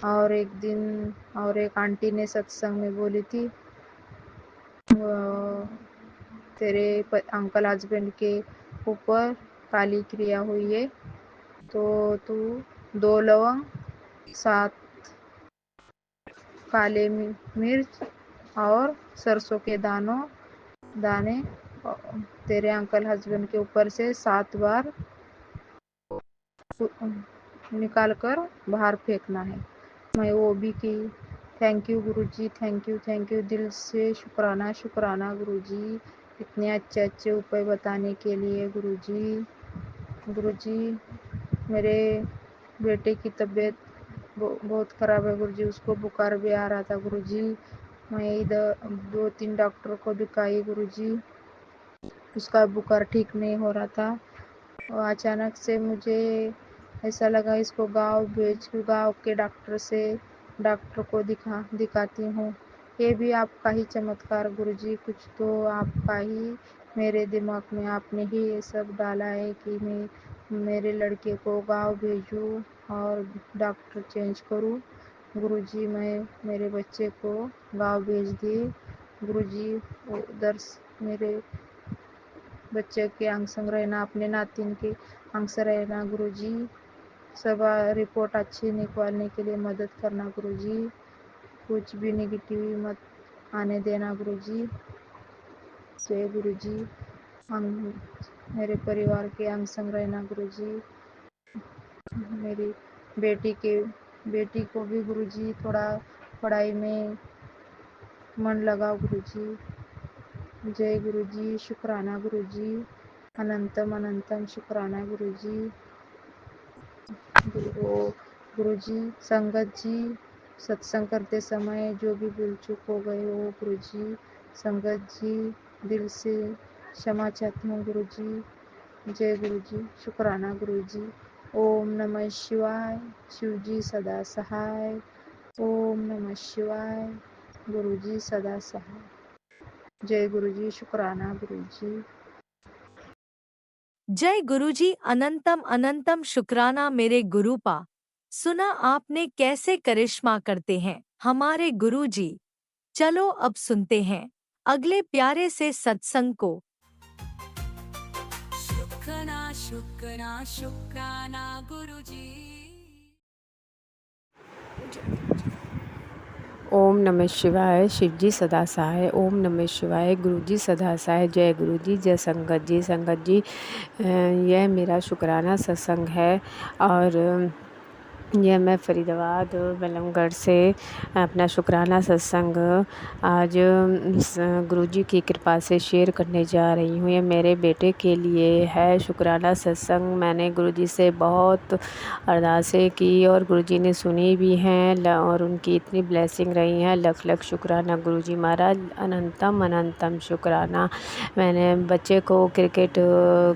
और एक दिन और एक आंटी ने सत्संग में बोली थी, तेरे अंकल हस्बैंड के ऊपर काली क्रिया हुई है, तो तू 2 लवंग, 7 काले मिर्च और सरसों के दाने तेरे अंकल हस्बैंड के ऊपर से 7 बार निकाल कर बाहर फेंकना है। मैं वो भी की। Thank you Guruji, thank you दिल से शुक्राना शुक्राना गुरुजी, इतने अच्छे अच्छे उपाय बताने के लिए गुरुजी। गुरुजी मेरे बेटे की तबीयत बहुत ख़राब है गुरुजी, उसको बुखार भी आ रहा था गुरुजी। मैं इधर 2-3 डॉक्टर को दिखाई गुरुजी, उसका बुखार ठीक नहीं हो रहा था। और अचानक से मुझे ऐसा लगा इसको गांव के डॉक्टर को दिखाती हूँ। ये भी आपका ही चमत्कार गुरुजी, कुछ तो आपका ही, मेरे दिमाग में आपने ही ये सब डाला है कि मैं मेरे लड़के को गांव भेजूँ और डॉक्टर चेंज करूँ। गुरुजी मैं मेरे बच्चे को गांव भेज दिए गुरुजी। उधर मेरे बच्चे के अंग संग रहना, अपने नातिन के अंग से रहना गुरुजी। सब रिपोर्ट अच्छी निकालने के लिए मदद करना गुरुजी, कुछ भी नेगेटिव मत आने देना गुरुजी। जय गुरुजी। मेरे परिवार के अंग संग रहना गुरुजी। मेरी बेटी को भी गुरुजी थोड़ा पढ़ाई में मन लगाओ गुरुजी। जय गुरुजी, शुक्राना गुरुजी, अनंतम अनंतम शुक्राना गुरुजी। गुरुजी संगत जी सत्संग करते समय जो भी भूल चूक हो गए हो गुरुजी, संगत जी दिल से क्षमा चाहती हूँ गुरुजी। जय गुरुजी, शुक्राना गुरुजी। ओम नमः शिवाय, शिव जी सदा सहाय। ओम नमः शिवाय, गुरुजी सदा सहाय। जय गुरुजी, शुक्राना गुरुजी। जय गुरुजी, अनंतम अनंतम शुक्राना मेरे गुरुपा। सुना आपने कैसे करिश्मा करते हैं हमारे गुरुजी। चलो अब सुनते हैं अगले प्यारे से सत्संग को। शुक्राना शुक्राना शुक्राना गुरुजी। ओम नमः शिवाय। शिवजी सदा सहाय। ओम नमः शिवाय। गुरुजी सदा सहाय। जय गुरुजी, जय संगत जी। संगत जी, यह मेरा शुक्राना सत्संग है और यह मैं फरीदाबाद बलमगढ़ से अपना शुक्राना सत्संग आज गुरुजी की कृपा से शेयर करने जा रही हूँ। ये मेरे बेटे के लिए है शुक्राना सत्संग। मैंने गुरुजी से बहुत अरदासें की और गुरुजी ने सुनी भी हैं और उनकी इतनी ब्लेसिंग रही है। लख लख शुक्राना गुरुजी महाराज, अनंतम अनंतम शुक्राना। मैंने बच्चे को क्रिकेट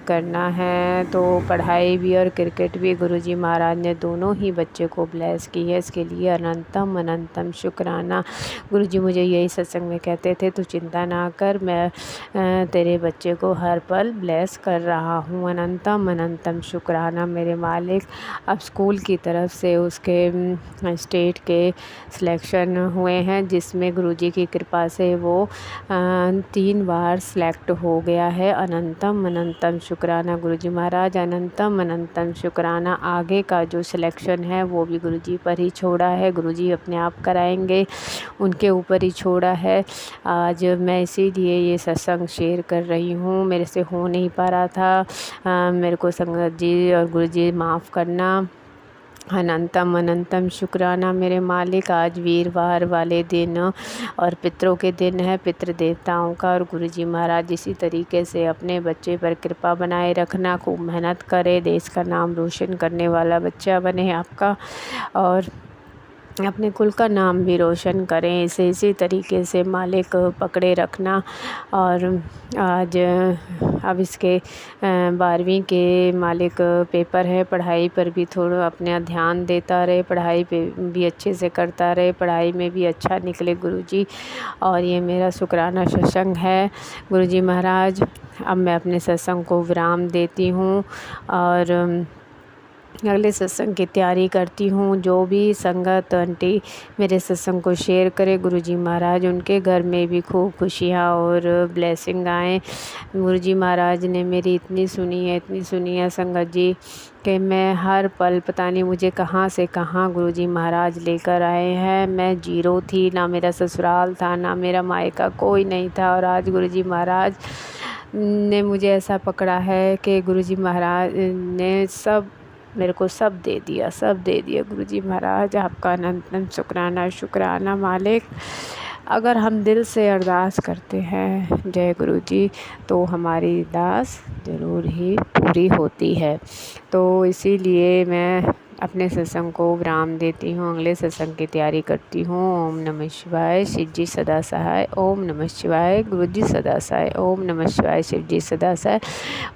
करना है तो पढ़ाई भी और क्रिकेट भी गुरुजी महाराज ने दोनों ही बच्चे को ब्लेस की है। इसके लिए अनंतम अनंतम शुक्राना। गुरुजी मुझे यही सत्संग में कहते थे, तू चिंता ना कर, मैं तेरे बच्चे को हर पल ब्लेस कर रहा हूँ। अनंतम अनंतम शुक्राना मेरे मालिक। अब स्कूल की तरफ से उसके स्टेट के सिलेक्शन हुए हैं, जिसमें गुरुजी की कृपा से वो 3 बार सेलेक्ट हो गया है। अनंतम अनंतम शुक्राना गुरुजी महाराज, अनंतम अनंतम शुक्राना। आगे का जो सिलेक्शन है वो भी गुरुजी पर ही छोड़ा है, गुरुजी अपने आप कराएंगे, उनके ऊपर ही छोड़ा है। आज मैं इसीलिए ये सत्संग शेयर कर रही हूँ। मेरे से हो नहीं पा रहा था, मेरे को संगत जी और गुरुजी माफ़ करना। अनंतम अनंतम शुक्राना मेरे मालिक। आज वीरवार वाले दिन और पितरों के दिन है, पितृ देवताओं का, और गुरुजी महाराज इसी तरीके से अपने बच्चे पर कृपा बनाए रखना, खूब मेहनत करे, देश का नाम रोशन करने वाला बच्चा बने आपका और अपने कुल का नाम भी रोशन करें। इसे इसी तरीके से मालिक पकड़े रखना। और आज अब इसके 12वीं के मालिक पेपर है, पढ़ाई पर भी थोड़ा अपना ध्यान देता रहे, पढ़ाई पे भी अच्छे से करता रहे, पढ़ाई में भी अच्छा निकले गुरुजी। और ये मेरा शुक्राना सत्संग है गुरुजी महाराज। अब मैं अपने सत्संग को विराम देती हूँ और अगले सत्संग की तैयारी करती हूँ। जो भी संगत आंटी मेरे सत्संग को शेयर करे, गुरुजी महाराज उनके घर में भी खूब खुशियाँ और ब्लेसिंग आएँ। गुरुजी महाराज ने मेरी इतनी सुनी है संगत जी कि मैं हर पल पता नहीं मुझे कहाँ से कहाँ गुरुजी महाराज लेकर आए हैं। मैं जीरो थी, ना मेरा ससुराल था, ना मेरा मायका, कोई नहीं था, और आज गुरुजी महाराज ने मुझे ऐसा पकड़ा है कि गुरुजी महाराज ने मेरे को सब दे दिया गुरुजी महाराज। आपका अनंतम शुक्राना शुक्राना मालिक। अगर हम दिल से अरदास करते हैं जय गुरुजी तो हमारी अरदास ज़रूर ही पूरी होती है। तो इसीलिए मैं अपने सत्संग को विराम देती हूँ, अगले सत्संग की तैयारी करती हूँ। ओम नमः शिवाय। शिवजी सदा सहाय। ओम नमः शिवाय। गुरुजी सदा सहाय। ओम नमः शिवाय। शिवजी सदा सहाय।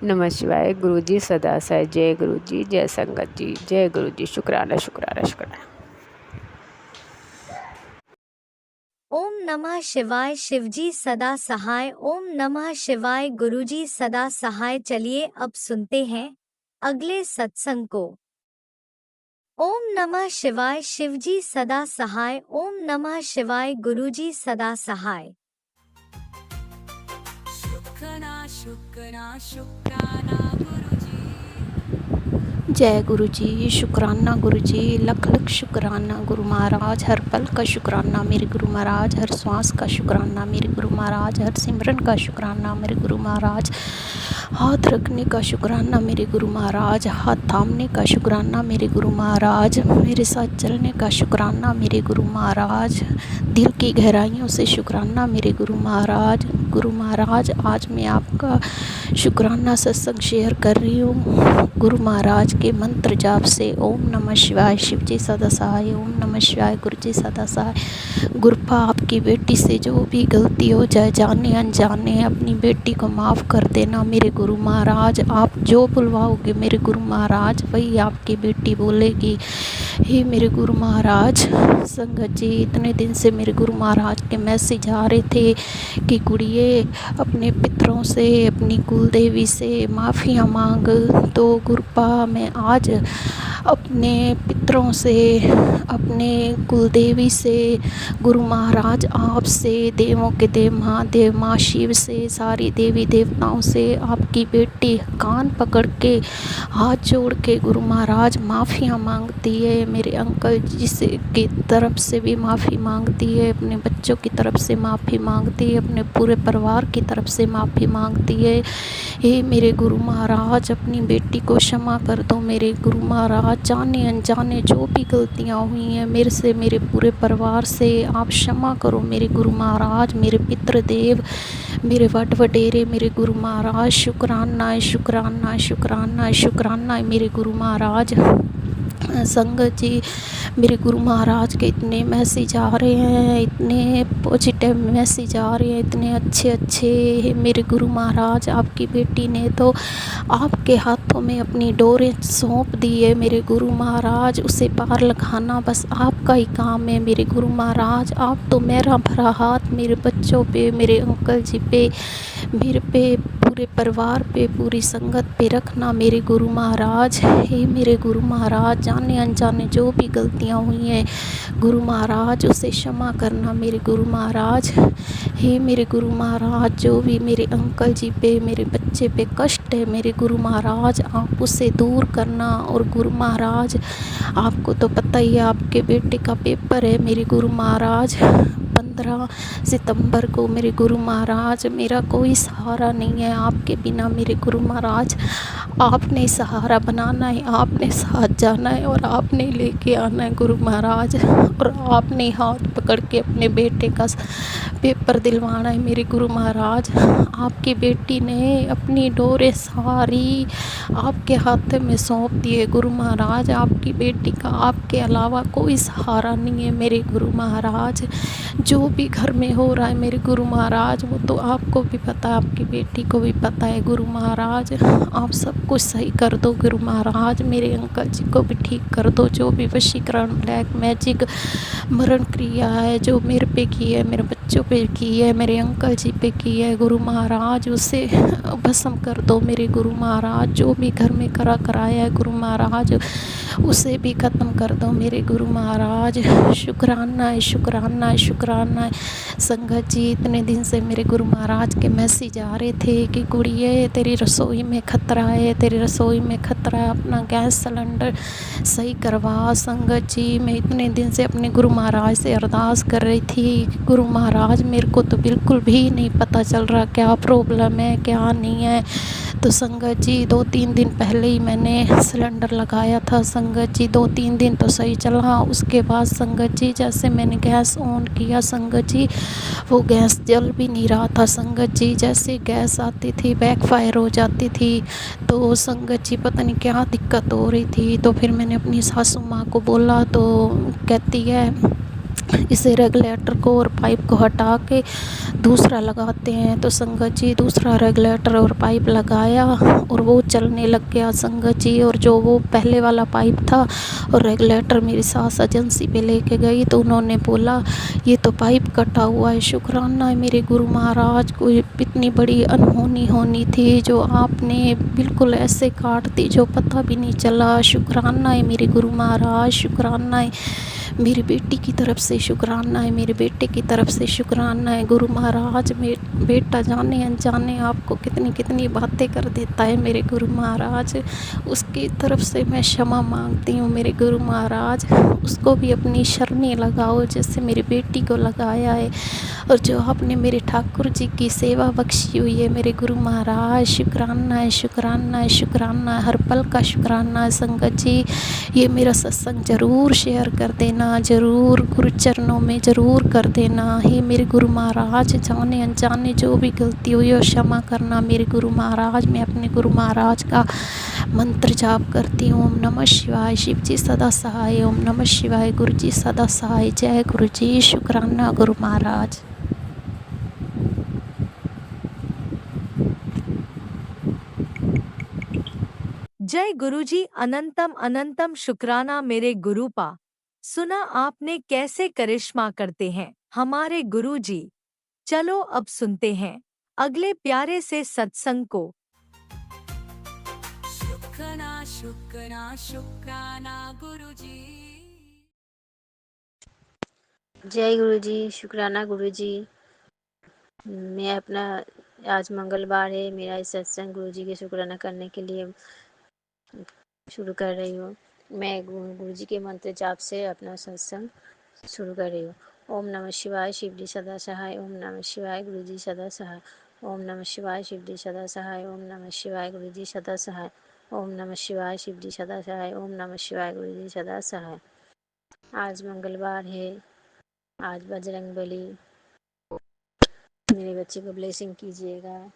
नमः शिवाय। गुरुजी सदा सहाय। जय गुरुजी, जय संगत जी, जय गुरुजी। शुक्राना शुक्राना शुक्राना। ओम नमः शिवाय। शिवजी सदा सहाय। ओम नमः शिवाय। गुरुजी सदा सहाय। चलिए अब सुनते हैं अगले सत्संग को। ओम नमः शिवाय। शिवजी सदा सहाय। ओम नमः शिवाय। गुरुजी सदा सहाय। शुक्राना शुक्राना गुरुजी। जय गुरुजी, शुक्राना गुरुजी, लख लख शुक्राना गुरु महाराज। हर पल का शुक्राना मेरे गुरु महाराज, हर श्वास का शुक्राना मेरे गुरु महाराज, हर सिमरन का शुक्राना मेरे गुरु महाराज, हाथ रखने का शुक्राना मेरे गुरु महाराज, हाथ थामने का शुक्राना मेरे गुरु महाराज, मेरे साथ चलने का शुक्राना मेरे गुरु महाराज, दिल की गहराइयों से शुक्राना मेरे गुरु महाराज। गुरु महाराज, आज मैं आपका शुक्राना सत्संग शेयर कर रही हूँ गुरु महाराज के मंत्र जाप से। ओम नमः शिवाय। शिवजी सदा सहाय। ओम नमः शिवाय। गुरुजी सदा सहाय। गुरुपा, आपकी बेटी से जो भी गलती हो जाए, जाने अनजाने, अपनी बेटी को माफ़ कर देना मेरे गुरु महाराज। आप जो बुलवाओगे मेरे गुरु महाराज वही आपकी बेटी बोलेगी। हे मेरे गुरु महाराज। संगत जी, इतने दिन से मेरे गुरु महाराज के मैसेज आ रहे थे कि गुड़िए अपने पितरों से, अपनी कुल देवी से माफ़ियाँ मांग। तो गुरुपा, मैं आज अपने पितरों से, अपने कुलदेवी से, गुरु महाराज आपसे, देवों के देव महादेव माँ शिव से, सारी देवी देवताओं से आपकी बेटी कान पकड़ के हाथ जोड़ के गुरु महाराज माफ़ियाँ मांगती है। मेरे अंकल जी से की तरफ से भी माफ़ी मांगती है, अपने बच्चों की तरफ से माफ़ी मांगती है, अपने पूरे परिवार की तरफ से माफ़ी मांगती है। हे मेरे गुरु महाराज, अपनी बेटी को क्षमा कर दो मेरे गुरु महाराज। जाने अनजाने जो भी गलतियाँ हुई हैं मेरे से, मेरे पूरे परिवार से, आप क्षमा करो मेरे गुरु महाराज। मेरे पितृदेव, मेरे वट वडेरे, मेरे गुरु महाराज, शुक्राना है, शुक्राना है, शुक्राना है, शुक्राना है मेरे गुरु महाराज। संगत जी, मेरे गुरु महाराज के इतने मैसेज आ रहे हैं, इतने पॉजिटिव मैसेज आ रहे हैं, इतने अच्छे अच्छे। मेरे गुरु महाराज, आपकी बेटी ने तो आपके हाथों में अपनी डोरें सौंप दी है मेरे गुरु महाराज। उसे पार लगाना बस आपका ही काम है मेरे गुरु महाराज। आप तो मेरा भरा हाथ मेरे बच्चों पे, मेरे अंकल जी पे, मेरे पे, पूरे परिवार पे, पूरी संगत पे रखना मेरे गुरु महाराज। हे मेरे गुरु महाराज, जाने अनजाने जो भी गलतियाँ हुई हैं गुरु महाराज, उसे क्षमा करना मेरे गुरु महाराज। हे मेरे गुरु महाराज, जो भी मेरे अंकल जी पे, मेरे बच्चे पे कष्ट है मेरे गुरु महाराज, आप उसे दूर करना। और गुरु महाराज, आपको तो पता ही है, आपके बेटे का पेपर है मेरे गुरु महाराज 15 सितंबर को मेरे गुरु महाराज। मेरा कोई सहारा नहीं है आपके बिना मेरे गुरु महाराज। आपने सहारा बनाना है, आपने साथ जाना है और आपने लेके आना है गुरु महाराज। और आपने हाथ पकड़ के अपने बेटे का पेपर दिलवाना है मेरे गुरु महाराज। आपकी बेटी ने अपनी डोरे सारी आपके हाथ में सौंप दिए गुरु महाराज। आपकी बेटी का आपके अलावा कोई सहारा नहीं है मेरे गुरु महाराज। जो भी घर में हो रहा है मेरे गुरु महाराज, वो तो आपको भी पता है, आपकी बेटी को भी पता है गुरु महाराज। आप सब कुछ सही कर दो गुरु महाराज। मेरे अंकल जी को भी ठीक कर दो, जो भी वशीकरण, ब्लैक मैजिक, मरण क्रिया है जो मेरे पे की है, मेरे बच्चों पे की है, मेरे अंकल जी पे की है गुरु महाराज, उसे भस्म कर दो मेरे गुरु महाराज। जो भी घर में कराया है गुरु महाराज, उसे भी ख़त्म कर दो मेरे गुरु महाराज। शुक्राना है, शुक्राना है, शुक्राना है। संगत जी, इतने दिन से मेरे गुरु महाराज के मैसेज आ रहे थे कि गुड़िए तेरी रसोई में खतरा है, तेरी रसोई में खतरा है, अपना गैस सिलेंडर सही करवा। संगत जी, मैं इतने दिन से अपने गुरु महाराज से अरदास कर रही थी, गुरु महाराज मेरे को तो बिल्कुल भी नहीं पता चल रहा क्या प्रॉब्लम है क्या नहीं है। तो संगत जी, 2-3 दिन पहले ही मैंने सिलेंडर लगाया था संगत जी। 2-3 दिन तो सही चला, उसके बाद संगत जी जैसे मैंने गैस ऑन किया संगत जी, वो गैस जल भी नहीं रहा था संगत जी। जैसे गैस आती थी बैकफायर हो जाती थी। तो संगत जी पता नहीं क्या दिक्कत हो रही थी। तो फिर मैंने अपनी सासू माँ को बोला, तो कहती है इसे रेगुलेटर को और पाइप को हटा के दूसरा लगाते हैं। तो संगत जी दूसरा रेगुलेटर और पाइप लगाया और वो चलने लग गया संगत जी। और जो वो पहले वाला पाइप था और रेगुलेटर मेरी सास एजेंसी पे लेके गई, तो उन्होंने बोला ये तो पाइप कटा हुआ है। शुक्राना है मेरे गुरु महाराज, कोई इतनी बड़ी अनहोनी होनी थी जो आपने बिल्कुल ऐसे काट दी जो पता भी नहीं चला। शुक्राना है मेरे गुरु महाराज, शुक्राना है मेरी बेटी की तरफ से, शुक्राना है मेरे बेटे की तरफ से, शुक्राना है गुरु महाराज। बेटा जाने अनजाने आपको कितनी कितनी बातें कर देता है मेरे गुरु महाराज, उसकी तरफ से मैं क्षमा मांगती हूँ मेरे गुरु महाराज। उसको भी अपनी शरणी लगाओ जैसे मेरी बेटी को लगाया है। और जो आपने मेरे ठाकुर जी की सेवा बख्शी हुई है मेरे गुरु महाराज, शुक्राना है, शुक्राना है, शुक्राना है, हर पल का शुक्राना है। संगत जी, ये मेरा सत्संग ज़रूर शेयर कर देना, ज़रूर गुरु चरणों में ज़रूर कर देना। हे मेरे गुरु महाराज, जाने अनजाने जो भी गलती हुई हो क्षमा करना मेरे गुरु महाराज। मैं अपने गुरु महाराज का मंत्र जाप करती हूँ, ओम नमः शिवाय, शिव जी सदा सहाय, ओम नमः शिवाय, गुरु जी सदा सहाय। जय गुरु जी, शुक्राना गुरु महाराज। जय गुरुजी, अनंतम अनंतम शुक्राना मेरे गुरुपा। सुना आपने कैसे करिश्मा करते हैं हमारे गुरुजी। चलो अब सुनते हैं अगले प्यारे से सत्संग को। शुक्राना शुक्राना शुक्राना गुरुजी। जय गुरु जी, शुक्राना गुरु जी। मैं अपना आज मंगलवार है, मेरा इस सत्संग गुरु जी के शुक्राना करने के लिए शुरू कर रही हूँ। मैं गुरु जी के मंत्र जाप से अपना सत्संग शुरू कर रही हूँ। ओम नमः शिवाय, शिव जी सदा सहाय। ओम नमः शिवाय, गुरु जी सदा सहाय। ओम नमः शिवाय, शिव जी सदा सहाय। ओम नमः शिवाय, गुरु जी सदा सहाय। ओम नमः शिवाय, शिव जी सदा सहाय। ओम नमः शिवाय, गुरु जी सदा सहाय। आज मंगलवार है, आज बजरंगबली, मेरे बच्चे को ब्लेसिंग कीजिएगा।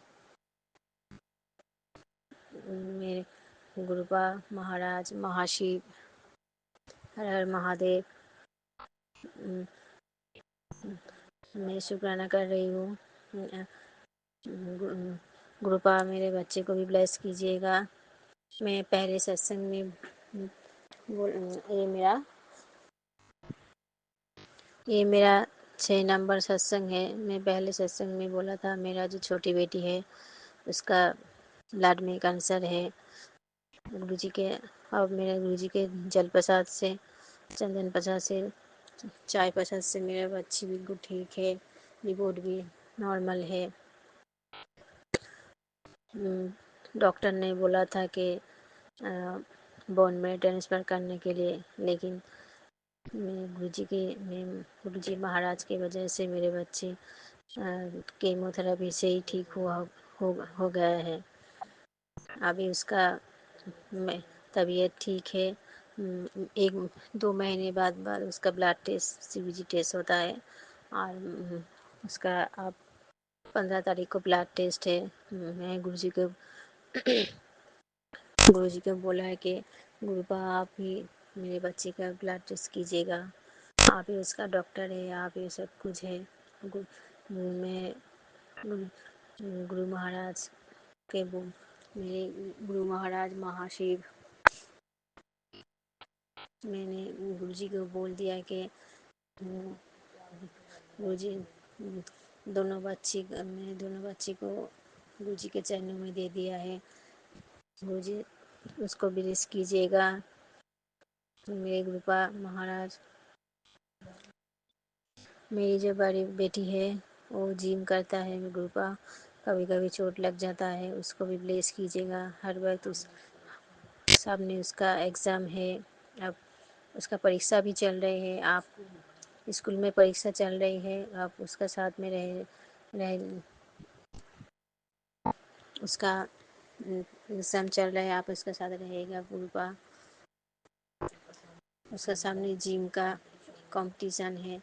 मेरे गुरुपा महाराज, महाशिव, हर हर महादेव, मैं शुक्राना कर रही हूँ। गुरुपा मेरे बच्चे को भी ब्लेस कीजिएगा। मैं पहले सत्संग में ये मेरा 6 नंबर सत्संग है। मैं पहले सत्संग में बोला था मेरा जो छोटी बेटी है उसका ब्लड में कैंसर है। गुरुजी के अब मेरे गुरुजी के जल प्रसाद से, चंदन प्रसाद से, चाय प्रसाद से मेरा बच्ची बिल्कुल ठीक है। रिपोर्ट भी नॉर्मल है। डॉक्टर ने बोला था कि बोन में ट्रांसफ़र करने के लिए, लेकिन गुरुजी महाराज की वजह से मेरे बच्चे कीमोथेरेपी से ही ठीक हो गया है। अभी उसका तबीयत ठीक है। 1-2 महीने बाद उसका ब्लड टेस्ट, सीबीसी टेस्ट होता है और उसका अब 15 तारीख को ब्लड टेस्ट है। मैं गुरुजी को बोला है कि गुरुपा आप ही मेरे बच्चे का ब्लड टेस्ट कीजिएगा। आप ही उसका डॉक्टर है, आप ही सब कुछ है। मैं गुरु महाराज के मेरे गुरु महाराज महाशिव, मैंने गुरुजी को बोल दिया कि गुरुजी दोनों बच्ची को गुरुजी के चरणों में दे दिया है। गुरुजी उसको ब्लेस कीजिएगा। मेरे गुरुपा महाराज, मेरी जो बड़ी बेटी है वो जिम करता है। मेरे गुरुपा कभी कभी चोट लग जाता है, उसको भी ब्लेस कीजिएगा। हर वक्त उस सामने उसका एग्ज़ाम है, अब उसका परीक्षा भी चल रही है। आप स्कूल में परीक्षा चल रही है, आप उसका साथ में रह उसका एग्ज़ाम चल रहा है, आप उसका साथ रहेगा। गुरुपा उसका सामने जिम का कंपटीशन है,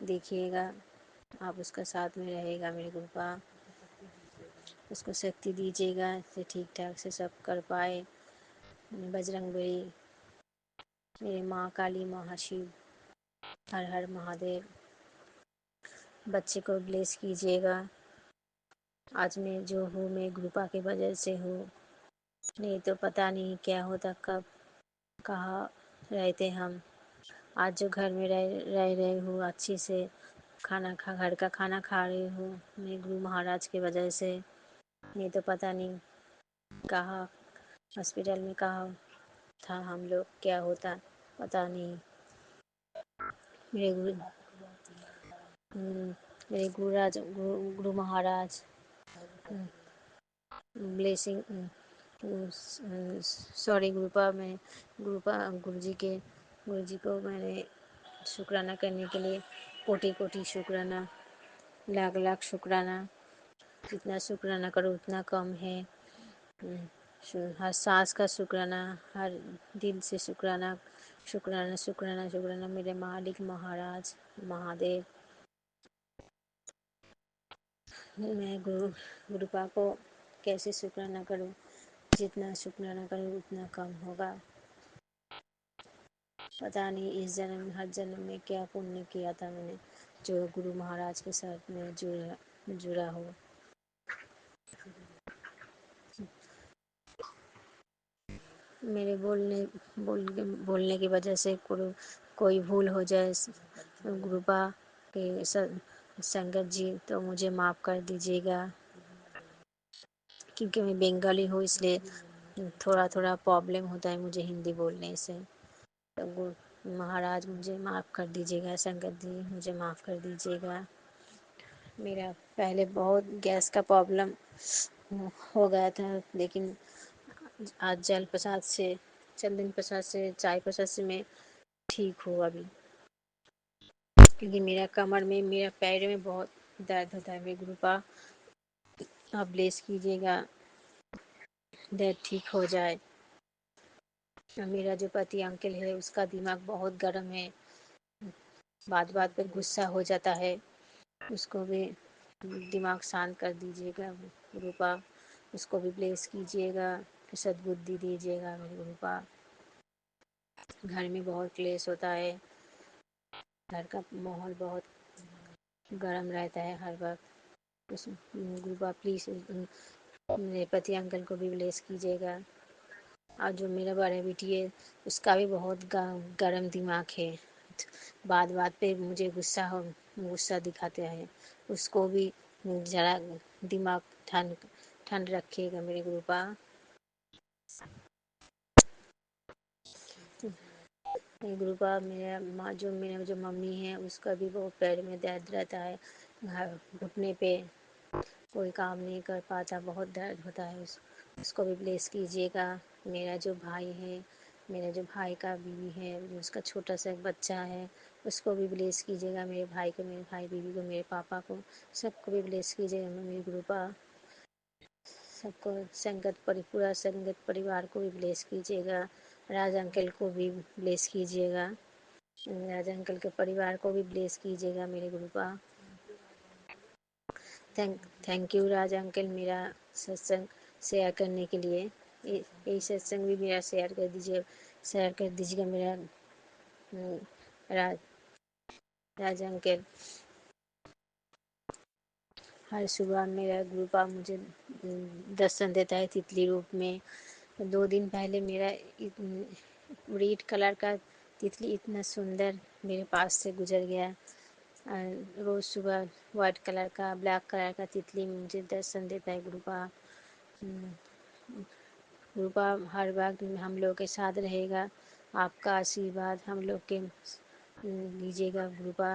देखिएगा, आप उसका साथ में रहेगा। मेरे गुरुपा उसको शक्ति दीजिएगा से ठीक ठाक से सब कर पाए। बजरंगबली, मेरे माँ काली, महाशिव, हर हर महादेव, बच्चे को ब्लेस कीजिएगा। आज मैं जो हूँ मैं गुरुपा की वजह से हूँ, नहीं तो पता नहीं क्या होता, कब कहाँ रहते हम। आज जो घर में रह रही हूँ अच्छी से, घर का खाना खा रही हूँ मैं गुरु महाराज की वजह से। नहीं तो पता नहीं कहाँ हॉस्पिटल में कहाँ था हम लोग, क्या होता पता नहीं। मेरे गुरु मेरे गुरु महाराज ब्लेसिंग, सॉरी गुरुपा, मैं गुरु जी को मैंने शुक्राना करने के लिए कोटि कोटि शुक्राना, लाख लाख शुक्राना। जितना शुक्राना करो उतना कम है। हर सांस का शुक्राना, हर दिल से शुक्राना, शुक्राना शुक्राना शुक्राना। मेरे मालिक महाराज महादेव, मैं गुरुपा को कैसे शुक्राना करूं? जितना शुक्राना करूं उतना कम होगा। पता नहीं इस जन्म हर जन्म में क्या पुण्य किया था मैंने, जो गुरु महाराज के साथ में जुड़ा हो। मेरे बोलने की वजह से कोई भूल हो जाए गुरुपा के संगत जी, तो मुझे माफ़ कर दीजिएगा, क्योंकि मैं बंगाली हूँ इसलिए थोड़ा थोड़ा प्रॉब्लम होता है मुझे हिंदी बोलने से। तो महाराज मुझे माफ़ कर दीजिएगा, संगत जी मुझे माफ़ कर दीजिएगा। मेरा पहले बहुत गैस का प्रॉब्लम हो गया था, लेकिन आज जल प्रसाद से, चंदन प्रसाद से, चाय प्रसाद से मैं ठीक हूँ अभी। क्योंकि मेरा कमर में, मेरा पैर में बहुत दर्द होता है। मेरे गुरुपा आप ब्लेस कीजिएगा, दर्द ठीक हो जाए। और मेरा जो पति अंकल है उसका दिमाग बहुत गर्म है, बात बात पर गुस्सा हो जाता है, उसको भी दिमाग शांत कर दीजिएगा गुरुपा। उसको भी ब्लेस कीजिएगा, सद्बुद्धि दीजिएगा मेरे गुरुपा। घर में बहुत क्लेश होता है, घर का माहौल बहुत गर्म रहता है हर वक्त। उस गुरुपा प्लीज़ मेरे पति अंकल को भी ब्लेस कीजिएगा। और जो मेरा बड़ा बेटी है उसका भी बहुत गर्म दिमाग है, बात बात पे मुझे गुस्सा दिखाते हैं। उसको भी जरा दिमाग ठंड ठंड रखिएगा मेरे गुरुपा। गुरुपा मेरा जो मम्मी है उसका भी बहुत पैर में दर्द रहता है, घुटने पे कोई काम नहीं कर पाता, बहुत दर्द होता है। उसको भी ब्लेस कीजिएगा। मेरा जो भाई है, मेरा जो भाई का बीवी है, जो उसका छोटा सा एक बच्चा है, उसको भी ब्लेस कीजिएगा। मेरे भाई को, मेरे भाई बीवी को, मेरे पापा को, सबको भी ब्लेस कीजिएगा मेरे गुरुपा। सबको पूरा संगत परिवार को भी ब्लेस कीजिएगा। राज अंकल को भी ब्लेस कीजिएगा। राज अंकल के परिवार को भी ब्लेस कीजिएगा मेरे गुरुपा। थैंक यू राज अंकल, मेरा सत्संग शेयर करने के लिए। यही सत्संग भी मेरा शेयर कर दीजिएगा मेरा राज राज अंकल। हर सुबह मेरा गुरुपा मुझे दर्शन देता है तितली रूप में। 2 दिन पहले मेरा रेड कलर का तितली इतना सुंदर मेरे पास से गुजर गया। रोज़ सुबह वाइट कलर का, ब्लैक कलर का तितली मुझे दर्शन देता है गुरुपा। गुरुपा हर वक्त हम लोग के साथ रहेगा। आपका आशीर्वाद हम लोग के लीजिएगा गुरुपा।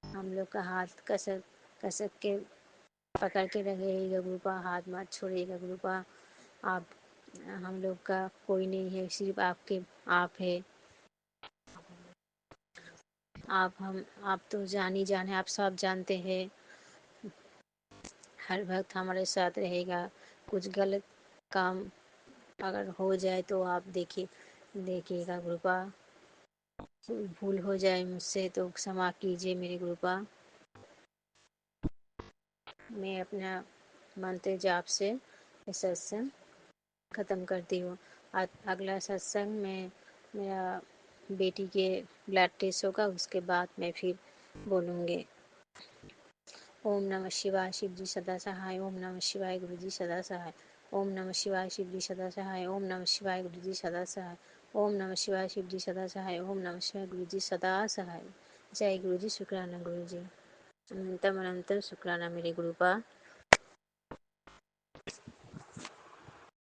हम लोग का हाथ कसक के पकड़ के रहिएगा गुरुपा, हाथ मत छोड़िएगा गुरुपा। आप हम लोग का कोई नहीं है, सिर्फ आप है। आप तो जान है, आप सब जानते हैं। हर वक्त हमारे साथ रहेगा। कुछ गलत काम अगर हो जाए तो आप देखिएगा गुरुपा। भूल हो जाए मुझसे तो क्षमा कीजिए मेरे गुरुपा। मैं अपना मंत्र जाप से सत्संग ख़त्म करती हूँ। अगला सत्संग में मेरा बेटी के ब्लड टेस्ट होगा, उसके बाद मैं फिर बोलूँगी। ओम नमः शिवाय, शिव जी सदा सहाय। ओम नमः शिवाय, गुरु जी सदा सहाय। ओम नमः शिवाय, शिव जी सदा सहाय। ओम नमः शिवाय, गुरु जी सदा सहाय। ओम नमः शिवाय, शिव जी सदा सहाय। ओम नमः शिवाय, गुरु जी सदा सहाय। जय गुरु जी, शुक्राना गुरु जी। अनंतम अनंतम शुक्राना मेरे गुरुपा।